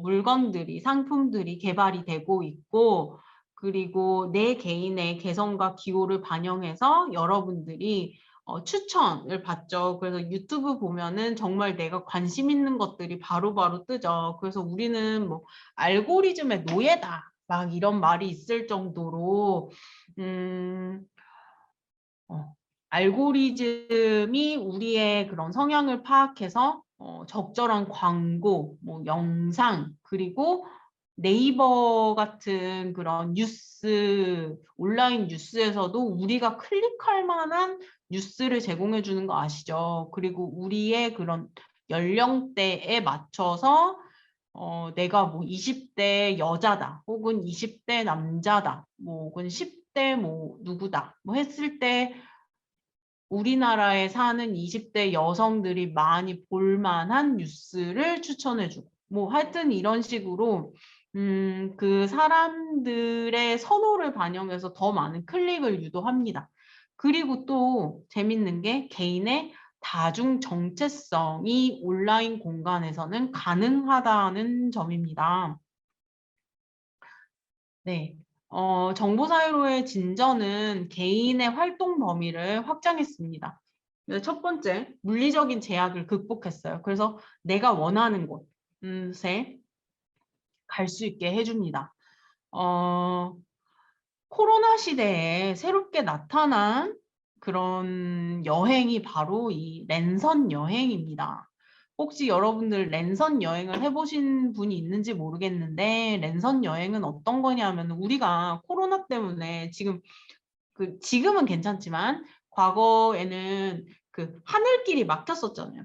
물건들이, 상품들이 개발이 되고 있고, 그리고 내 개인의 개성과 기호를 반영해서 여러분들이 추천을 받죠. 그래서 유튜브 보면은 정말 내가 관심 있는 것들이 바로바로 뜨죠. 그래서 우리는 뭐 알고리즘의 노예다. 막 이런 말이 있을 정도로 알고리즘이 우리의 그런 성향을 파악해서 적절한 광고, 뭐 영상, 그리고 네이버 같은 그런 뉴스, 온라인 뉴스에서도 우리가 클릭할 만한 뉴스를 제공해 주는 거 아시죠? 그리고 우리의 그런 연령대에 맞춰서 내가 뭐 20대 여자다, 혹은 20대 남자다, 뭐 혹은 10대 뭐 누구다, 뭐 했을 때 우리나라에 사는 20대 여성들이 많이 볼 만한 뉴스를 추천해주고, 뭐 하여튼 이런 식으로 그 사람들의 선호를 반영해서 더 많은 클릭을 유도합니다. 그리고 또 재밌는 게 개인의 다중 정체성이 온라인 공간에서는 가능하다는 점입니다. 네. 정보사회로의 진전은 개인의 활동 범위를 확장했습니다. 첫 번째, 물리적인 제약을 극복했어요. 그래서 내가 원하는 곳에 갈 수 있게 해줍니다. 코로나 시대에 새롭게 나타난 그런 여행이 바로 이 랜선 여행입니다. 혹시 여러분들 랜선 여행을 해보신 분이 있는지 모르겠는데 랜선 여행은 어떤 거냐면 우리가 코로나 때문에 지금은 괜찮지만 과거에는 그 하늘길이 막혔었잖아요.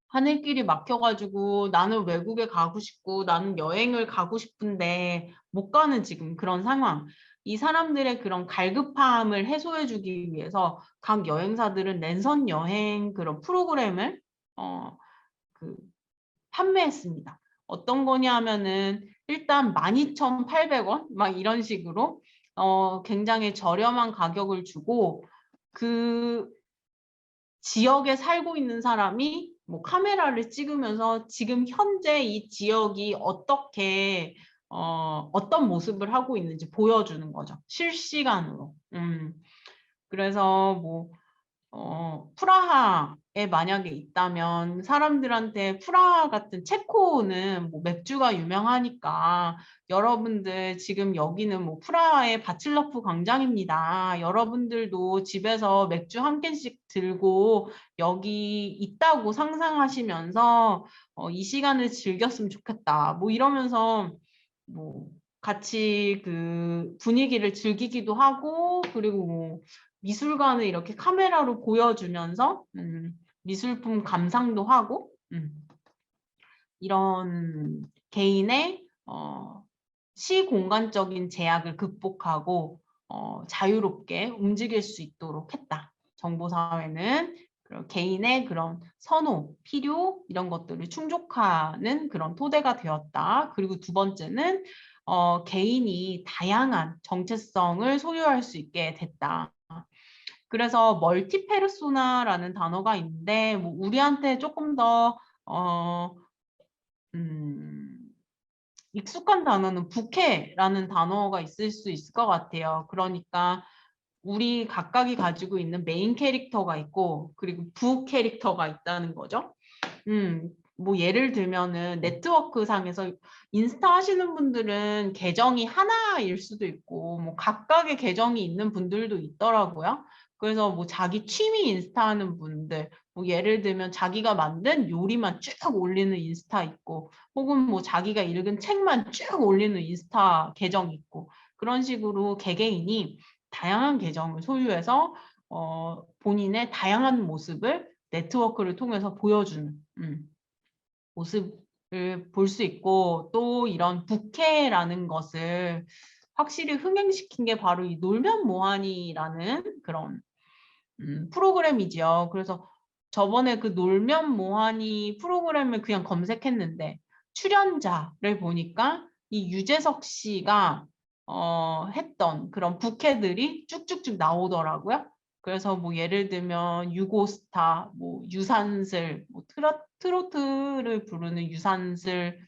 하늘길이 막혀가지고 나는 외국에 가고 싶고 나는 여행을 가고 싶은데 못 가는 지금 그런 상황. 이 사람들의 그런 갈급함을 해소해주기 위해서 각 여행사들은 랜선 여행 그런 프로그램을 그 판매했습니다. 어떤 거냐면은 일단 12,800원 막 이런 식으로 굉장히 저렴한 가격을 주고 그 지역에 살고 있는 사람이 뭐 카메라를 찍으면서 지금 현재 이 지역이 어떻게 어떤 모습을 하고 있는지 보여주는 거죠. 실시간으로. 그래서 뭐 프라하에 만약에 있다면 사람들한테 프라하 같은 체코는 뭐 맥주가 유명하니까 여러분들 지금 여기는 뭐 프라하의 바칠러프 광장입니다. 여러분들도 집에서 맥주 한 캔씩 들고 여기 있다고 상상하시면서 이 시간을 즐겼으면 좋겠다. 뭐 이러면서 뭐 같이 그 분위기를 즐기기도 하고 그리고 뭐 미술관을 이렇게 카메라로 보여주면서 미술품 감상도 하고 이런 개인의 시공간적인 제약을 극복하고 자유롭게 움직일 수 있도록 했다. 정보사회는 개인의 그런 선호, 필요 이런 것들을 충족하는 그런 토대가 되었다. 그리고 두 번째는 개인이 다양한 정체성을 소유할 수 있게 됐다. 그래서 멀티페르소나라는 단어가 있는데 뭐 우리한테 조금 더 익숙한 단어는 부캐라는 단어가 있을 수 있을 것 같아요. 그러니까 우리 각각이 가지고 있는 메인 캐릭터가 있고 그리고 부 캐릭터가 있다는 거죠. 뭐 예를 들면은 네트워크 상에서 인스타 하시는 분들은 계정이 하나일 수도 있고 뭐 각각의 계정이 있는 분들도 있더라고요. 그래서 뭐 자기 취미 인스타 하는 분들 뭐 예를 들면 자기가 만든 요리만 쭉 올리는 인스타 있고 혹은 뭐 자기가 읽은 책만 쭉 올리는 인스타 계정 있고 그런 식으로 개개인이 다양한 계정을 소유해서 본인의 다양한 모습을 네트워크를 통해서 보여주는 모습을 볼 수 있고 또 이런 부캐라는 것을 확실히 흥행시킨 게 바로 이 놀면 뭐하니라는 그런 프로그램이죠. 그래서 저번에 그 놀면 뭐하니 프로그램을 그냥 검색했는데 출연자를 보니까 이 유재석 씨가 했던 그런 부캐들이 쭉쭉쭉 나오더라고요. 그래서 뭐 예를 들면 유고스타, 뭐 유산슬, 뭐 트로트를 부르는 유산슬,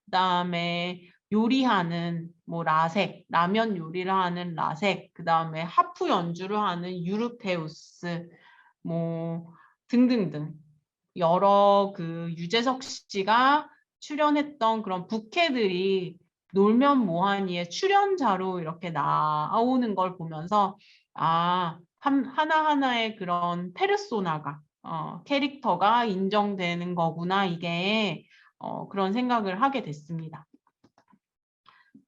그다음에 요리하는 뭐 라섹, 라면 요리를 하는 라섹, 그다음에 하프 연주를 하는 유르페우스, 뭐 등등등 여러 그 유재석 씨가 출연했던 그런 부캐들이 놀면 뭐하니의 출연자로 이렇게 나오는 걸 보면서 하나하나의 그런 페르소나가 캐릭터가 인정되는 거구나 이게 그런 생각을 하게 됐습니다.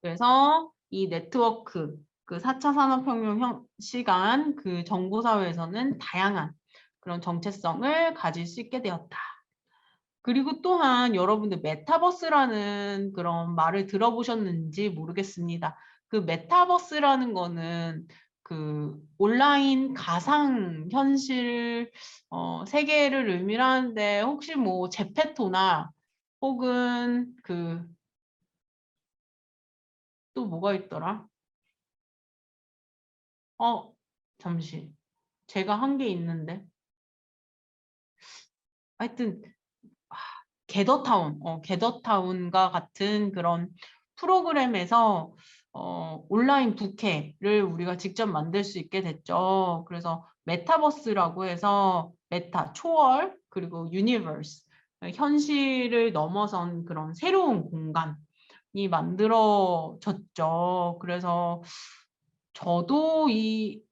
그래서 이 네트워크 그 4차 산업혁명 시간 그 정보사회에서는 다양한 그런 정체성을 가질 수 있게 되었다. 그리고 또한 여러분들 메타버스라는 그런 말을 들어보셨는지 모르겠습니다. 그 메타버스라는 거는 그 온라인 가상 현실 세계를 의미하는데 혹시 뭐 제페토나 혹은 그 또 뭐가 있더라? 잠시 제가 한 게 있는데 하여튼 게더타운과 같은 그런 프로그램에서 온라인 부캐를 우리가 직접 만들 수 있게 됐죠. 그래서 메타버스라고 해서 메타, 초월, 그리고 유니버스, 현실을 넘어선 그런 새로운 공간이 만들어졌죠. 그래서 저도 이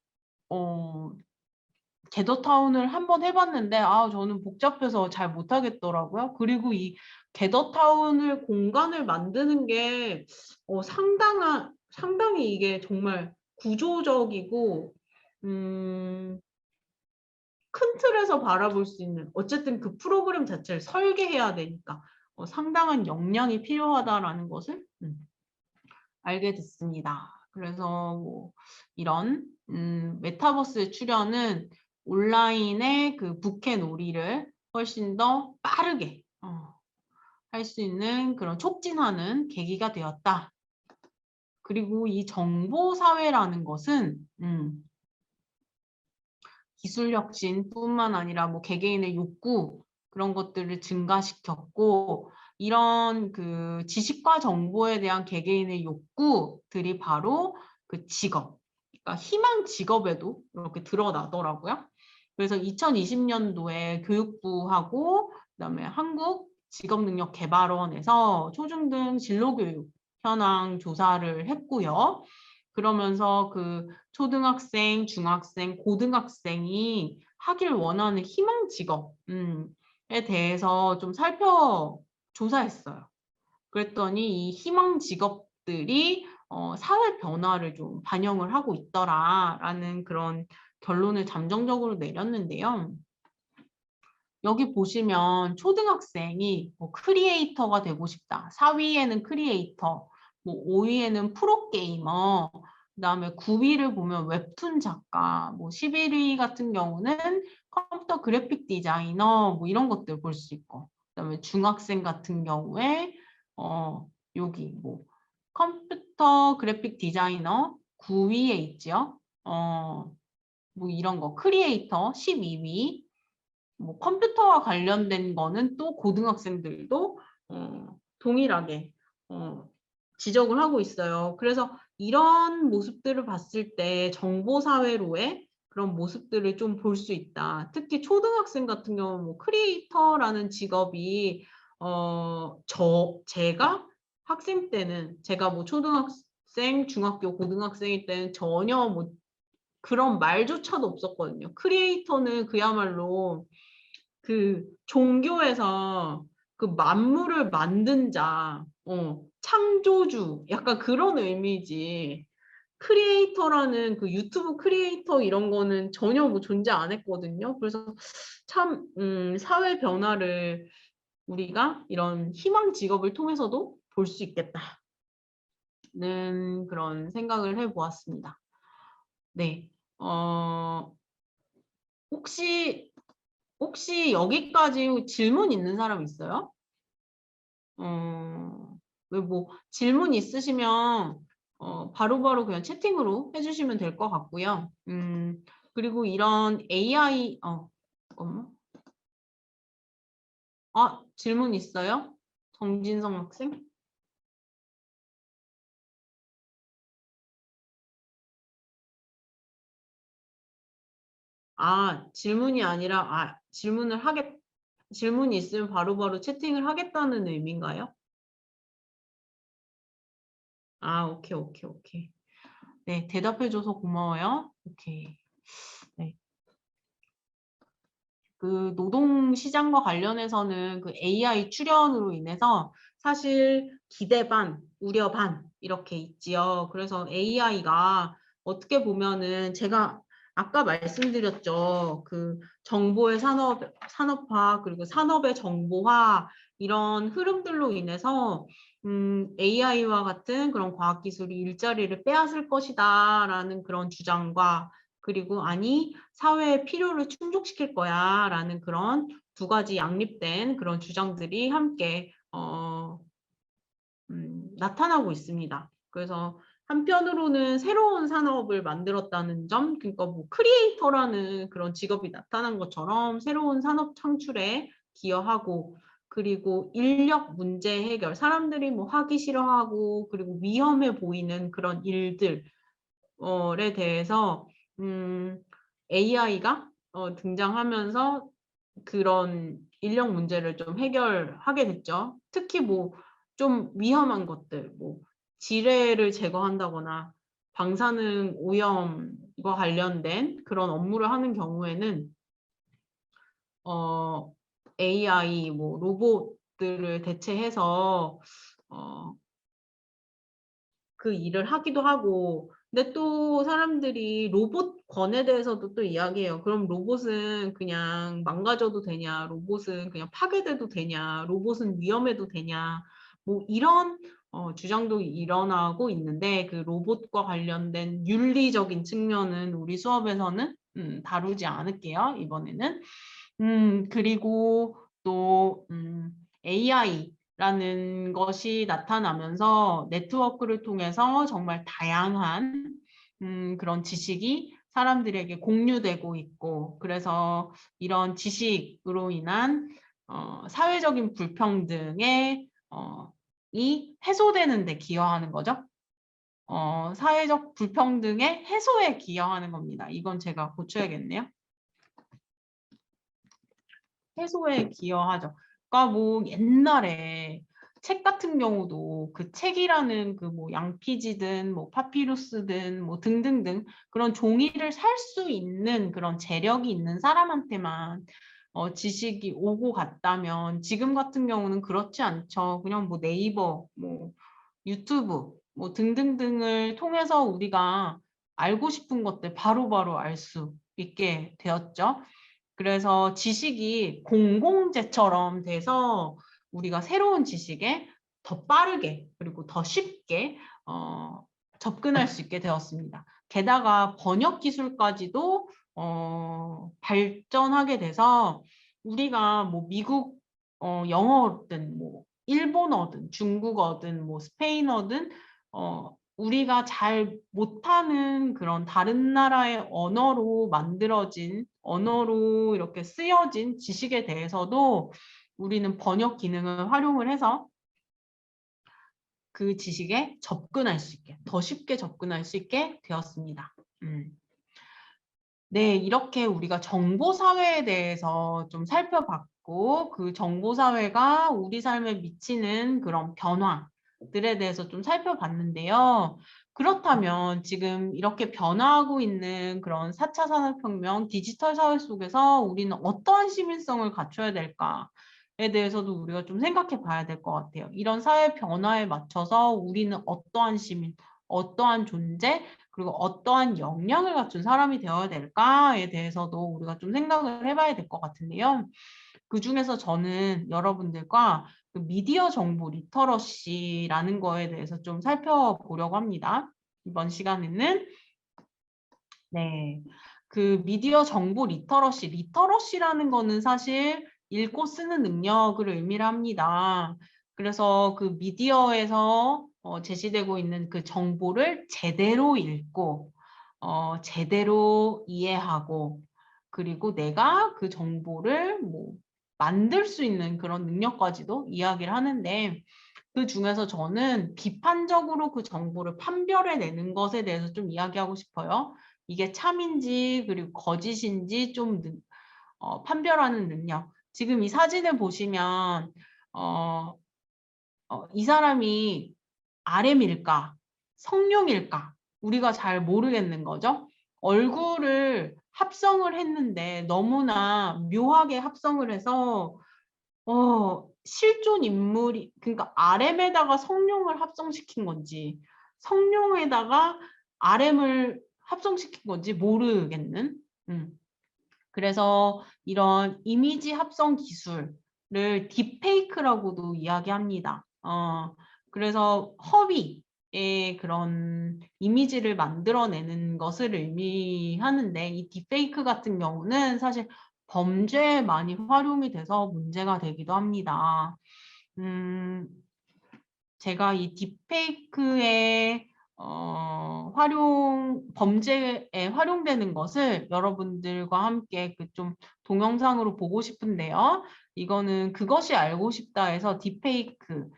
게더타운을 한번 해봤는데 저는 복잡해서 잘 못하겠더라고요. 그리고 이 게더타운을 공간을 만드는 게 상당히 이게 정말 구조적이고 큰 틀에서 바라볼 수 있는 어쨌든 그 프로그램 자체를 설계해야 되니까 상당한 역량이 필요하다라는 것을 알게 됐습니다. 그래서 뭐 이런 메타버스 출연은 온라인의 그 부캐 놀이를 훨씬 더 빠르게 할 수 있는 그런 촉진하는 계기가 되었다. 그리고 이 정보사회라는 것은 기술 혁신뿐만 아니라 뭐 개개인의 욕구 그런 것들을 증가시켰고 이런 그 지식과 정보에 대한 개개인의 욕구들이 바로 그 직업, 그러니까 희망 직업에도 이렇게 드러나더라고요. 그래서 2020년도에 교육부하고 그다음에 한국직업능력개발원에서 초중등 진로교육 현황 조사를 했고요. 그러면서 그 초등학생, 중학생, 고등학생이 하길 원하는 희망 직업에 대해서 좀 조사했어요. 그랬더니 이 희망 직업들이 사회 변화를 좀 반영을 하고 있더라라는 그런 결론을 잠정적으로 내렸는데요. 여기 보시면 초등학생이 뭐 크리에이터가 되고 싶다. 4위에는 크리에이터, 뭐 5위에는 프로게이머, 그다음에 9위를 보면 웹툰 작가, 뭐 11위 같은 경우는 컴퓨터 그래픽 디자이너, 뭐 이런 것들 볼 수 있고, 그다음에 중학생 같은 경우에 여기 뭐 컴퓨터 그래픽 디자이너 9위에 있죠. 뭐 이런 거 크리에이터 12위. 뭐 컴퓨터와 관련된 거는 또 고등학생들도 동일하게 지적을 하고 있어요. 그래서 이런 모습들을 봤을 때 정보사회로의 그런 모습들을 좀 볼 수 있다. 특히 초등학생 같은 경우는 뭐 크리에이터라는 직업이 제가 학생 때는 제가 뭐 초등학생, 중학교, 고등학생일 때는 전혀 뭐 그런 말조차도 없었거든요. 크리에이터는 그야말로 그 종교에서 그 만물을 만든 자, 창조주, 약간 그런 의미지. 크리에이터라는 그 유튜브 크리에이터 이런 거는 전혀 뭐 존재 안 했거든요. 그래서 참 사회 변화를 우리가 이런 희망 직업을 통해서도 볼 수 있겠다는 그런 생각을 해보았습니다. 네, 혹시 여기까지 질문 있는 사람 있어요? 왜 뭐 질문 있으시면 바로바로 그냥 채팅으로 해주시면 될 것 같고요. 그리고 이런 AI 잠깐만. 질문 있어요? 정진성 학생? 질문이 아니라 질문이 있으면 바로바로 채팅을 하겠다는 의미인가요? 오케이, 오케이, 오케이. 네, 대답해줘서 고마워요. 오케이. 네. 그 노동시장과 관련해서는 그 AI 출현으로 인해서 사실 기대 반, 우려 반 이렇게 있지요. 그래서 AI가 어떻게 보면은 제가 아까 말씀드렸죠. 그 정보의 산업화 그리고 산업의 정보화 이런 흐름들로 인해서 AI와 같은 그런 과학기술이 일자리를 빼앗을 것이다라는 그런 주장과 그리고 아니 사회의 필요를 충족시킬 거야 라는 그런 두 가지 양립된 그런 주장들이 함께 나타나고 있습니다. 그래서 한편으로는 새로운 산업을 만들었다는 점, 그러니까 뭐 크리에이터라는 그런 직업이 나타난 것처럼 새로운 산업 창출에 기여하고 그리고 인력 문제 해결, 사람들이 뭐 하기 싫어하고 그리고 위험해 보이는 그런 일들에 대해서 AI가 등장하면서 그런 인력 문제를 좀 해결하게 됐죠. 특히 뭐 좀 위험한 것들, 뭐 지뢰를 제거한다거나 방사능 오염과 관련된 그런 업무를 하는 경우에는 AI 뭐 로봇들을 대체해서 그 일을 하기도 하고 근데 또 사람들이 로봇 권에 대해서도 또 이야기해요. 그럼 로봇은 그냥 망가져도 되냐? 로봇은 그냥 파괴돼도 되냐? 로봇은 위험해도 되냐? 뭐 이런 주장도 일어나고 있는데 그 로봇과 관련된 윤리적인 측면은 우리 수업에서는 다루지 않을게요. 이번에는. 그리고 또 AI라는 것이 나타나면서 네트워크를 통해서 정말 다양한 그런 지식이 사람들에게 공유되고 있고 그래서 이런 지식으로 인한 사회적인 불평등에 이 해소되는 데 기여하는 거죠. 사회적 불평등의 해소에 기여하는 겁니다. 이건 제가 고쳐야겠네요. 해소에 기여하죠. 그러니까 뭐 옛날에 책 같은 경우도 그 책이라는 그 뭐 양피지든 뭐 파피루스든 뭐 등등등 그런 종이를 살 수 있는 그런 재력이 있는 사람한테만 지식이 오고 갔다면 지금 같은 경우는 그렇지 않죠. 그냥 뭐 네이버, 뭐 유튜브, 뭐 등등등을 통해서 우리가 알고 싶은 것들 바로바로 알 수 있게 되었죠. 그래서 지식이 공공재처럼 돼서 우리가 새로운 지식에 더 빠르게 그리고 더 쉽게 접근할 수 있게 되었습니다. 게다가 번역 기술까지도 발전하게 돼서 우리가 뭐 미국 영어든 뭐 일본어든 중국어든 뭐 스페인어든 우리가 잘 못하는 그런 다른 나라의 언어로 만들어진 언어로 이렇게 쓰여진 지식에 대해서도 우리는 번역 기능을 활용을 해서 그 지식에 접근할 수 있게 더 쉽게 접근할 수 있게 되었습니다. 네, 이렇게 우리가 정보사회에 대해서 좀 살펴봤고 그 정보사회가 우리 삶에 미치는 그런 변화들에 대해서 좀 살펴봤는데요. 그렇다면 지금 이렇게 변화하고 있는 그런 4차 산업혁명 디지털 사회 속에서 우리는 어떠한 시민성을 갖춰야 될까에 대해서도 우리가 좀 생각해 봐야 될 것 같아요. 이런 사회 변화에 맞춰서 우리는 어떠한 시민, 어떠한 존재, 그리고 어떠한 역량을 갖춘 사람이 되어야 될까에 대해서도 우리가 좀 생각을 해봐야 될 것 같은데요. 그중에서 저는 여러분들과 그 미디어 정보 리터러시라는 거에 대해서 좀 살펴보려고 합니다. 이번 시간에는 네, 그 미디어 정보 리터러시라는 거는 사실 읽고 쓰는 능력을 의미를 합니다. 그래서 그 미디어에서 제시되고 있는 그 정보를 제대로 읽고 제대로 이해하고 그리고 내가 그 정보를 뭐 만들 수 있는 그런 능력까지도 이야기를 하는데 그 중에서 저는 비판적으로 그 정보를 판별해내는 것에 대해서 좀 이야기하고 싶어요. 이게 참인지 그리고 거짓인지 좀 판별하는 능력. 지금 이 사진을 보시면 이 사람이 RM일까? 성룡일까? 우리가 잘 모르겠는 거죠. 얼굴을 합성을 했는데 너무나 묘하게 합성을 해서 실존 인물이 그러니까 RM에다가 성룡을 합성시킨 건지 성룡에다가 RM을 합성시킨 건지 모르겠는. 그래서 이런 이미지 합성 기술을 딥페이크라고도 이야기합니다. 그래서 허위의 그런 이미지를 만들어내는 것을 의미하는데 이 딥페이크 같은 경우는 사실 범죄에 많이 활용이 돼서 문제가 되기도 합니다. 제가 이 딥페이크의 범죄에 활용되는 것을 여러분들과 함께 그 좀 동영상으로 보고 싶은데요. 이거는 그것이 알고 싶다 해서 딥페이크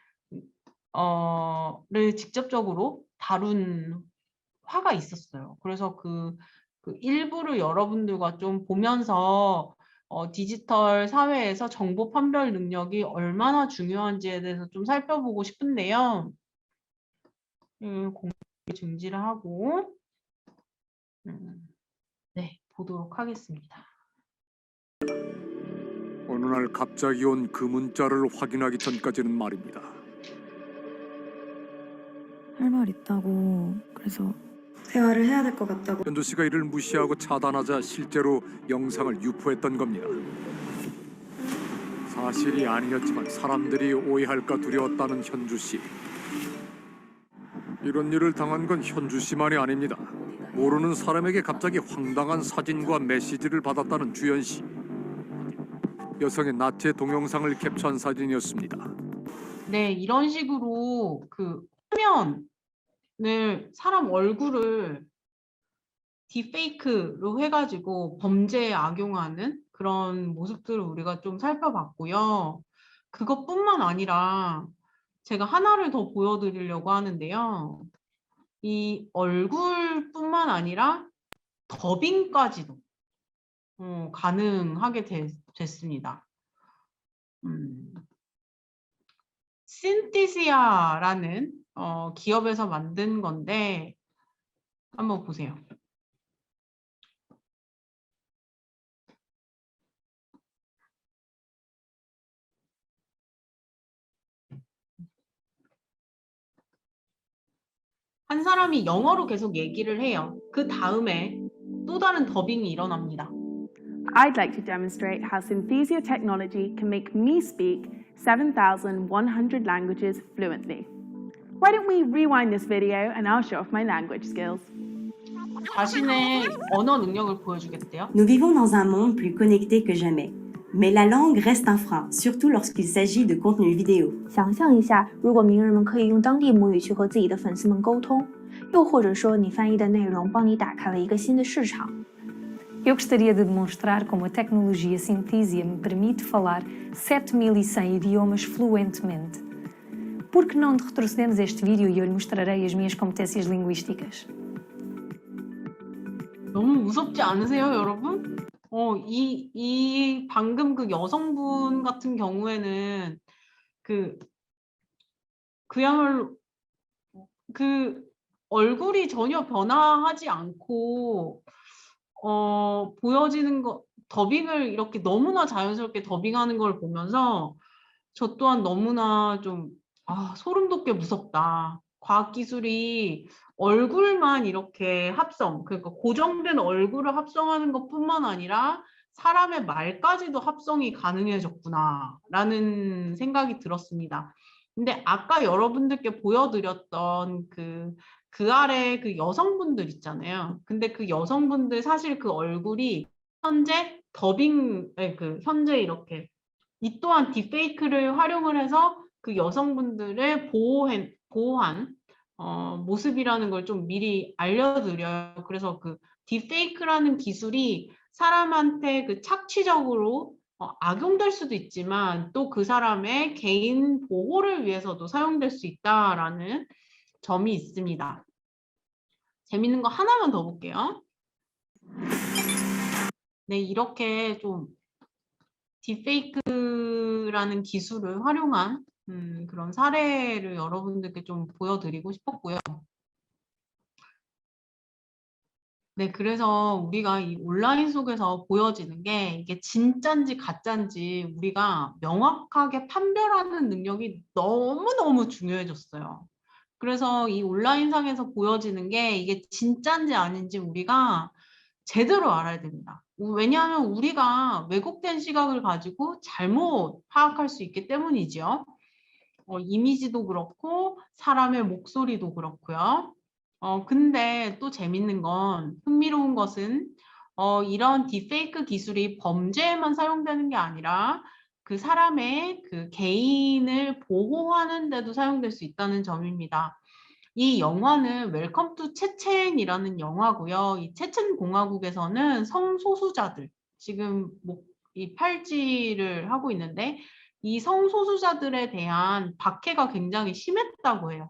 를 직접적으로 다룬 화가 있었어요. 그래서 그 일부를 여러분들과 좀 보면서 디지털 사회에서 정보 판별 능력이 얼마나 중요한지에 대해서 좀 살펴보고 싶은데요. 공개 중지를 하고 네, 보도록 하겠습니다. 어느 날 갑자기 온 그 문자를 확인하기 전까지는 말입니다. 할 말 있다고 그래서 대화를 해야 될 것 같다고. 현주 씨가 이를 무시하고 차단하자 실제로 영상을 유포했던 겁니다. 사실이 아니었지만 사람들이 오해할까 두려웠다는 현주 씨. 이런 일을 당한 건 현주 씨만이 아닙니다. 모르는 사람에게 갑자기 황당한 사진과 메시지를 받았다는 주연 씨. 여성의 나체 동영상을 캡처한 사진이었습니다. 네, 이런 식으로 그 화면을 사람 얼굴을 딥페이크로 해가지고 범죄에 악용하는 그런 모습들을 우리가 좀 살펴봤고요. 그것뿐만 아니라 제가 하나를 더 보여드리려고 하는데요. 이 얼굴뿐만 아니라 더빙까지도 가능하게 됐습니다. 신티시아라는 기업에서 만든 건데 한번 보세요. 한 사람이 영어로 계속 얘기를 해요. 그 다음에 또 다른 더빙이 일어납니다. I'd like to demonstrate how Synthesia technology can make me speak 7,100 languages fluently. Why don't we rewind this video and I'll show off my language skills. 자신의 언어 능력을 보여주겠대요. Nous vivons dans un monde plus connecté que jamais. Mais la langue reste un frein, surtout lorsqu'il s'agit de contenu vidéo. 想象一下，如果名人们可以用当地母语去和自己的粉丝们沟通，又或者说你翻译的内容帮你打开了一个新的市场。 Eu gostaria de demonstrar como a tecnologia Synthesia me permite falar 7.100 idiomas fluentemente. Por que não retrocedemos este vídeo e eu lhe mostrarei as minhas competências linguísticas? 너무 무섭지 않으세요, 여러분? 이 방금 그 여성분 같은 경우에는 그야말로 그 얼굴이 전혀 변화하지 않고 보여지는 거 더빙을 이렇게 너무나 자연스럽게 더빙하는 걸 보면서 저 또한 너무나 좀 소름 돋게 무섭다. 과학기술이 얼굴만 이렇게 합성, 그러니까 고정된 얼굴을 합성하는 것뿐만 아니라 사람의 말까지도 합성이 가능해졌구나 라는 생각이 들었습니다. 근데 아까 여러분들께 보여드렸던 그 아래 그 여성분들 있잖아요. 근데 그 여성분들 사실 그 얼굴이 현재 현재 이렇게 이 또한 딥페이크를 활용을 해서 그 여성분들을 보호한 모습이라는 걸 좀 미리 알려드려요. 그래서 그 딥페이크라는 기술이 사람한테 그 착취적으로 악용될 수도 있지만 또 그 사람의 개인 보호를 위해서도 사용될 수 있다라는 점이 있습니다. 재밌는 거 하나만 더 볼게요. 네, 이렇게 좀 딥페이크라는 기술을 활용한 그런 사례를 여러분들께 좀 보여드리고 싶었고요. 네, 그래서 우리가 이 온라인 속에서 보여지는 게 이게 진짠지 가짠지 우리가 명확하게 판별하는 능력이 너무너무 중요해졌어요. 그래서 이 온라인상에서 보여지는 게 이게 진짠지 아닌지 우리가 제대로 알아야 됩니다. 왜냐하면 우리가 왜곡된 시각을 가지고 잘못 파악할 수 있기 때문이죠. 이미지도 그렇고 사람의 목소리도 그렇고요. 근데 또 재밌는 건 흥미로운 것은 이런 딥페이크 기술이 범죄에만 사용되는 게 아니라 그 사람의 그 개인을 보호하는 데도 사용될 수 있다는 점입니다. 이 영화는 웰컴 투 체첸이라는 영화고요. 이 체첸 공화국에서는 성소수자들 지금 이 팔찌를 하고 있는데 이 성소수자들에 대한 박해가 굉장히 심했다고 해요.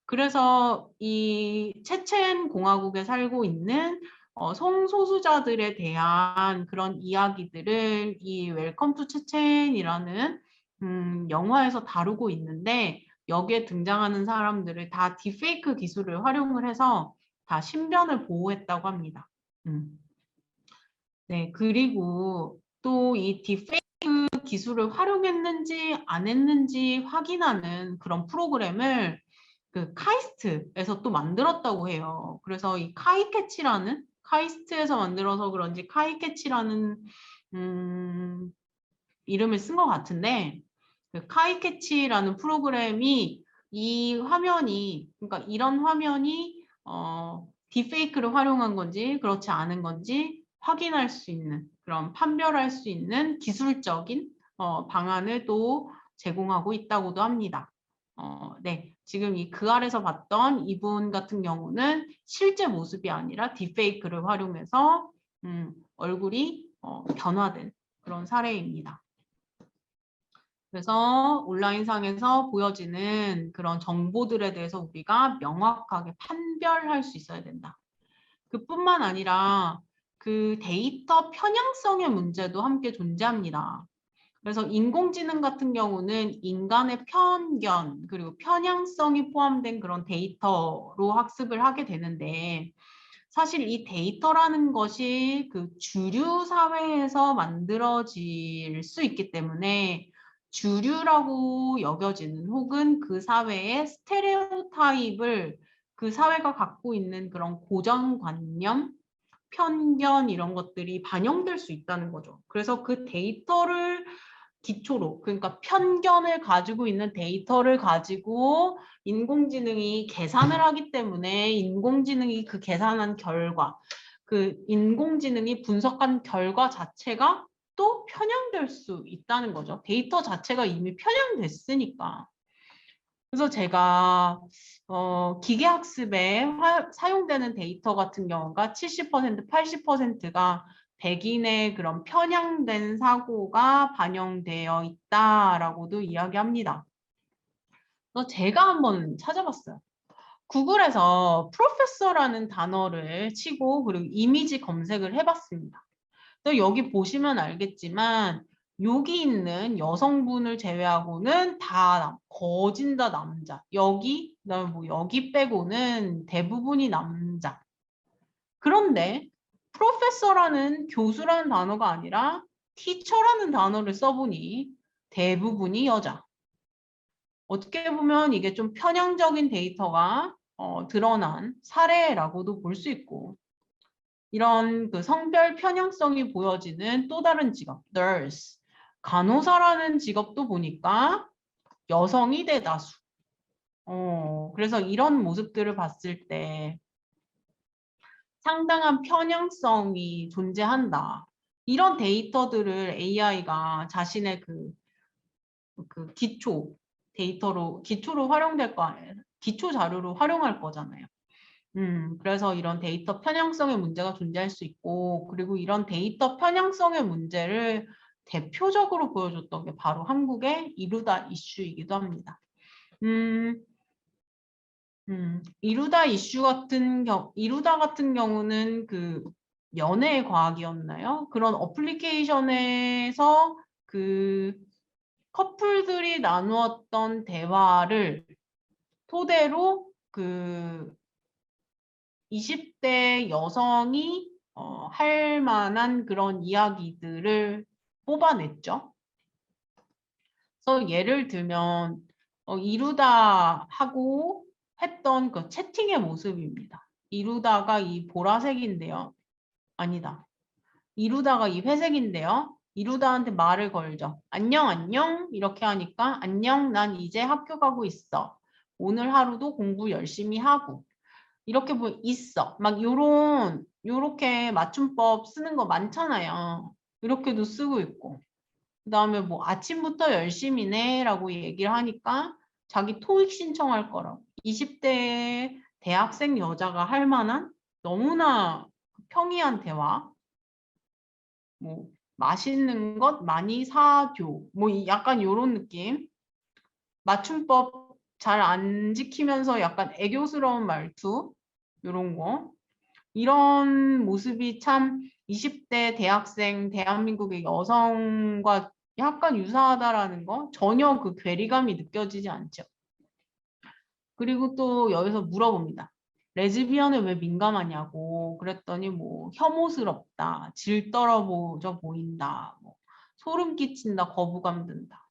그래서 이 체첸 공화국에 살고 있는 성소수자들에 대한 그런 이야기들을 이 웰컴 투 체첸이라는 영화에서 다루고 있는데 여기에 등장하는 사람들을 다 딥페이크 기술을 활용을 해서 다 신변을 보호했다고 합니다. 네, 그리고 또 이 딥페이크 기술을 활용했는지 안 했는지 확인하는 그런 프로그램을 그 카이스트에서 또 만들었다고 해요. 그래서 이 카이캐치라는 카이스트에서 만들어서 그런지 카이캐치라는 이름을 쓴 것 같은데 그 카이캐치라는 프로그램이 이 화면이 그러니까 이런 화면이 딥페이크를 활용한 건지 그렇지 않은 건지 확인할 수 있는 그런 판별할 수 있는 기술적인 방안을 또 제공하고 있다고도 합니다. 네, 지금 그 아래서 봤던 이분 같은 경우는 실제 모습이 아니라 딥페이크를 활용해서 얼굴이 변화된 그런 사례입니다. 그래서 온라인상에서 보여지는 그런 정보들에 대해서 우리가 명확하게 판별할 수 있어야 된다. 그뿐만 아니라 그 데이터 편향성의 문제도 함께 존재합니다. 그래서 인공지능 같은 경우는 인간의 편견 그리고 편향성이 포함된 그런 데이터로 학습을 하게 되는데 사실 이 데이터라는 것이 그 주류 사회에서 만들어질 수 있기 때문에 주류라고 여겨지는 혹은 그 사회의 스테레오타입을 그 사회가 갖고 있는 그런 고정관념, 편견 이런 것들이 반영될 수 있다는 거죠. 그래서 그 데이터를 기초로 그러니까 편견을 가지고 있는 데이터를 가지고 인공지능이 계산을 하기 때문에 인공지능이 그 계산한 결과 그 인공지능이 분석한 결과 자체가 또 편향될 수 있다는 거죠. 데이터 자체가 이미 편향됐으니까. 그래서 제가 기계학습에 사용되는 데이터 같은 경우가 70%, 80%가 백인의 그런 편향된 사고가 반영되어 있다라고도 이야기합니다. 그래서 제가 한번 찾아봤어요. 구글에서 프로페서라는 단어를 치고 그리고 이미지 검색을 해봤습니다. 또 여기 보시면 알겠지만 여기 있는 여성분을 제외하고는 다 거진 다 남자. 여기 그다음에 뭐 여기 빼고는 대부분이 남자. 그런데 프로페서라는 교수라는 단어가 아니라 티처라는 단어를 써보니 대부분이 여자. 어떻게 보면 이게 좀 편향적인 데이터가 드러난 사례라고도 볼 수 있고 이런 그 성별 편향성이 보여지는 또 다른 직업, nurse, 간호사라는 직업도 보니까 여성이 대다수. 그래서 이런 모습들을 봤을 때 상당한 편향성이 존재한다. 이런 데이터들을 AI가 자신의 그 기초 기초로 활용될 거 아니에요. 기초 자료로 활용할 거잖아요. 그래서 이런 데이터 편향성의 문제가 존재할 수 있고, 그리고 이런 데이터 편향성의 문제를 대표적으로 보여줬던 게 바로 한국의 이루다 이슈이기도 합니다. 이루다 같은 경우는 그 연애 과학이었나요? 그런 어플리케이션에서 그 커플들이 나누었던 대화를 토대로 그 20대 여성이 할 만한 그런 이야기들을 뽑아냈죠. 그래서 예를 들면 이루다 하고 했던 그 채팅의 모습입니다. 이루다가 이 보라색인데요. 아니다. 이루다가 이 회색인데요. 이루다한테 말을 걸죠. 안녕 안녕 이렇게 하니까 안녕 난 이제 학교 가고 있어. 오늘 하루도 공부 열심히 하고 이렇게 뭐 있어. 막 요렇게 맞춤법 쓰는 거 많잖아요. 이렇게도 쓰고 있고. 그다음에 뭐 아침부터 열심히네 라고 얘기를 하니까 자기 토익 신청할 거라고. 20대 대학생 여자가 할 만한 너무나 평이한 대화. 뭐 맛있는 것 많이 사줘. 뭐 약간 요런 느낌. 맞춤법 잘 안 지키면서 약간 애교스러운 말투 이런 거 이런 모습이 참 20대 대학생 대한민국의 여성과 약간 유사하다라는 거 전혀 그 괴리감이 느껴지지 않죠. 그리고 또 여기서 물어봅니다. 레즈비언에 왜 민감하냐고 그랬더니 뭐 혐오스럽다, 질 떨어져 보인다, 뭐 소름 끼친다, 거부감 든다.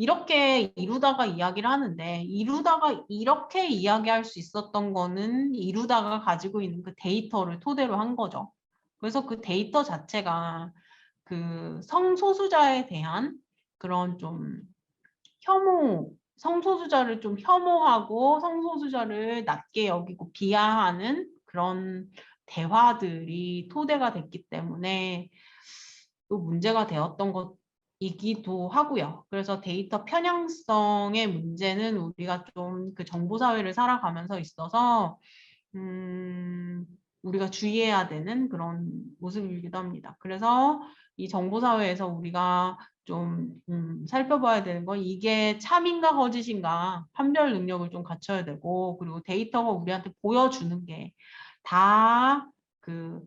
이렇게 이루다가 이야기를 하는데 이루다가 이렇게 이야기할 수 있었던 거는 이루다가 가지고 있는 그 데이터를 토대로 한 거죠. 그래서 그 데이터 자체가 그 성소수자에 대한 그런 좀 성소수자를 좀 혐오하고 성소수자를 낮게 여기고 비하하는 그런 대화들이 토대가 됐기 때문에 또 문제가 되었던 것이기도 하고요. 그래서 데이터 편향성의 문제는 우리가 좀 그 정보 사회를 살아가면서 있어서 우리가 주의해야 되는 그런 모습이기도 합니다. 그래서 이 정보사회에서 우리가 좀 살펴봐야 되는 건 이게 참인가 거짓인가 판별 능력을 좀 갖춰야 되고, 그리고 데이터가 우리한테 보여주는 게 다 그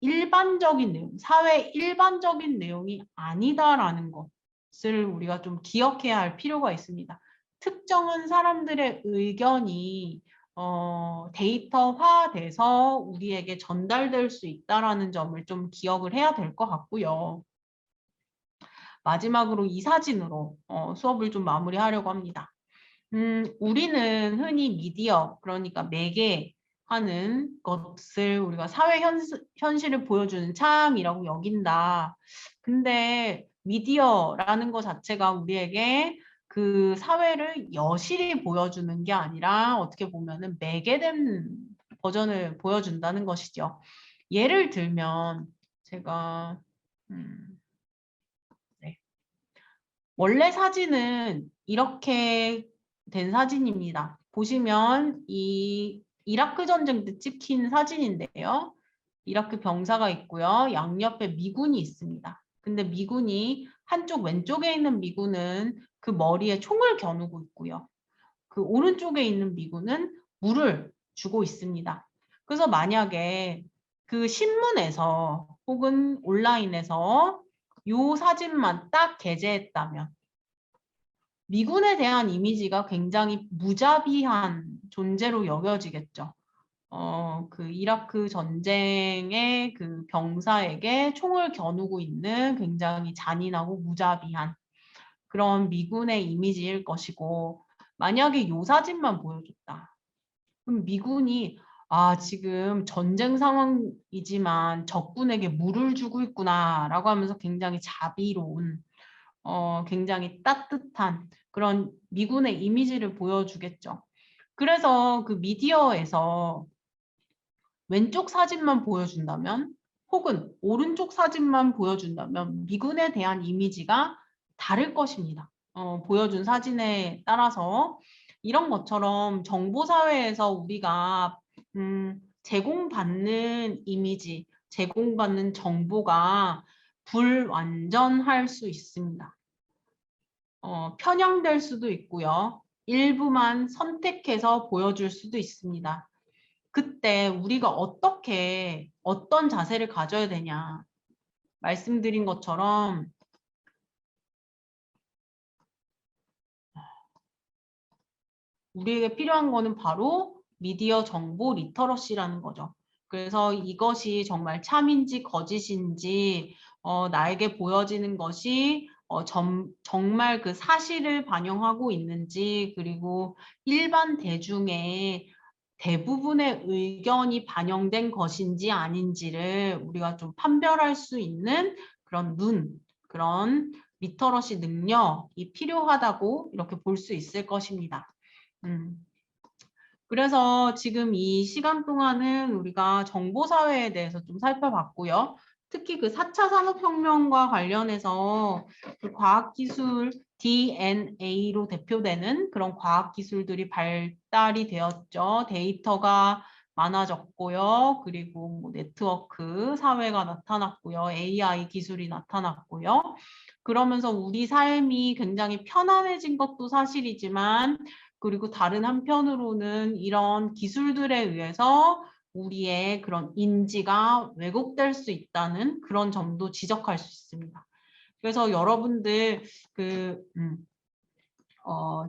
일반적인 내용, 사회 일반적인 내용이 아니다라는 것을 우리가 좀 기억해야 할 필요가 있습니다. 특정한 사람들의 의견이 데이터화돼서 우리에게 전달될 수 있다라는 점을 좀 기억을 해야 될 것 같고요. 마지막으로 이 사진으로 수업을 좀 마무리하려고 합니다. 우리는 흔히 미디어, 그러니까 매개 하는 것을 우리가 사회 현실을 보여주는 창이라고 여긴다. 근데 미디어라는 것 자체가 우리에게 그 사회를 여실히 보여주는 게 아니라 어떻게 보면은 매개된 버전을 보여준다는 것이죠. 예를 들면 제가 네. 원래 사진은 이렇게 된 사진입니다. 보시면 이 이라크 전쟁 때 찍힌 사진인데요. 이라크 병사가 있고요. 양옆에 미군이 있습니다. 근데 미군이 한쪽 왼쪽에 있는 미군은 그 머리에 총을 겨누고 있고요. 그 오른쪽에 있는 미군은 물을 주고 있습니다. 그래서 만약에 그 신문에서 혹은 온라인에서 이 사진만 딱 게재했다면 미군에 대한 이미지가 굉장히 무자비한 존재로 여겨지겠죠. 그 이라크 전쟁의 그 병사에게 총을 겨누고 있는 굉장히 잔인하고 무자비한 그런 미군의 이미지일 것이고, 만약에 이 사진만 보여줬다. 그럼 미군이 지금 전쟁 상황이지만 적군에게 물을 주고 있구나라고 하면서 굉장히 자비로운 굉장히 따뜻한 그런 미군의 이미지를 보여주겠죠. 그래서 그 미디어에서 왼쪽 사진만 보여준다면 혹은 오른쪽 사진만 보여준다면 미군에 대한 이미지가 다를 것입니다. 보여준 사진에 따라서 이런 것처럼 정보사회에서 우리가 제공받는 이미지, 제공받는 정보가 불완전할 수 있습니다. 편향될 수도 있고요. 일부만 선택해서 보여줄 수도 있습니다. 그때 우리가 어떤 자세를 가져야 되냐. 말씀드린 것처럼 우리에게 필요한 거는 바로 미디어 정보 리터러시라는 거죠. 그래서 이것이 정말 참인지 거짓인지 나에게 보여지는 것이 정말 그 사실을 반영하고 있는지, 그리고 일반 대중의 대부분의 의견이 반영된 것인지 아닌지를 우리가 좀 판별할 수 있는 그런 그런 리터러시 능력이 필요하다고 이렇게 볼 수 있을 것입니다. 그래서 지금 이 시간 동안은 우리가 정보사회에 대해서 좀 살펴봤고요. 특히 그 4차 산업혁명과 관련해서 그 과학기술 DNA로 대표되는 그런 과학기술들이 발달이 되었죠. 데이터가 많아졌고요. 그리고 뭐 네트워크 사회가 나타났고요. AI 기술이 나타났고요. 그러면서 우리 삶이 굉장히 편안해진 것도 사실이지만, 그리고 다른 한편으로는 이런 기술들에 의해서 우리의 그런 인지가 왜곡될 수 있다는 그런 점도 지적할 수 있습니다. 그래서 여러분들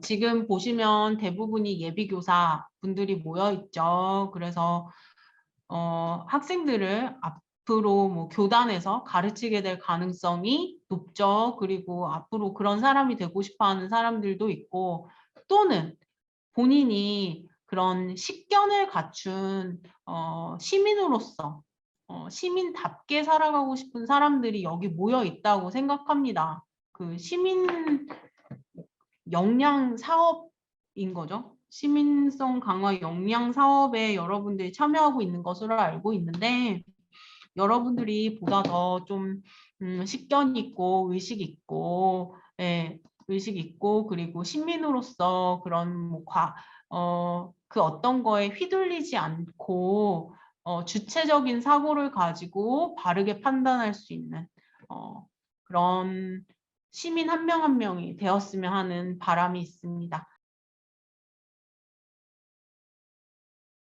지금 보시면 대부분이 예비교사 분들이 모여 있죠. 그래서 학생들을 앞으로 뭐 교단에서 가르치게 될 가능성이 높죠. 그리고 앞으로 그런 사람이 되고 싶어 하는 사람들도 있고, 또는 본인이 그런 식견을 갖춘 시민으로서 시민답게 살아가고 싶은 사람들이 여기 모여 있다고 생각합니다. 그 시민 역량 사업인 거죠. 시민성 강화 역량 사업에 여러분들이 참여하고 있는 것으로 알고 있는데, 여러분들이 보다 더 좀 식견 있고 의식 있고, 의식 있고, 그리고 시민으로서 그런 뭐 그 어떤 거에 휘둘리지 않고 주체적인 사고를 가지고 바르게 판단할 수 있는 그런 시민 한 명 한 명이 되었으면 하는 바람이 있습니다.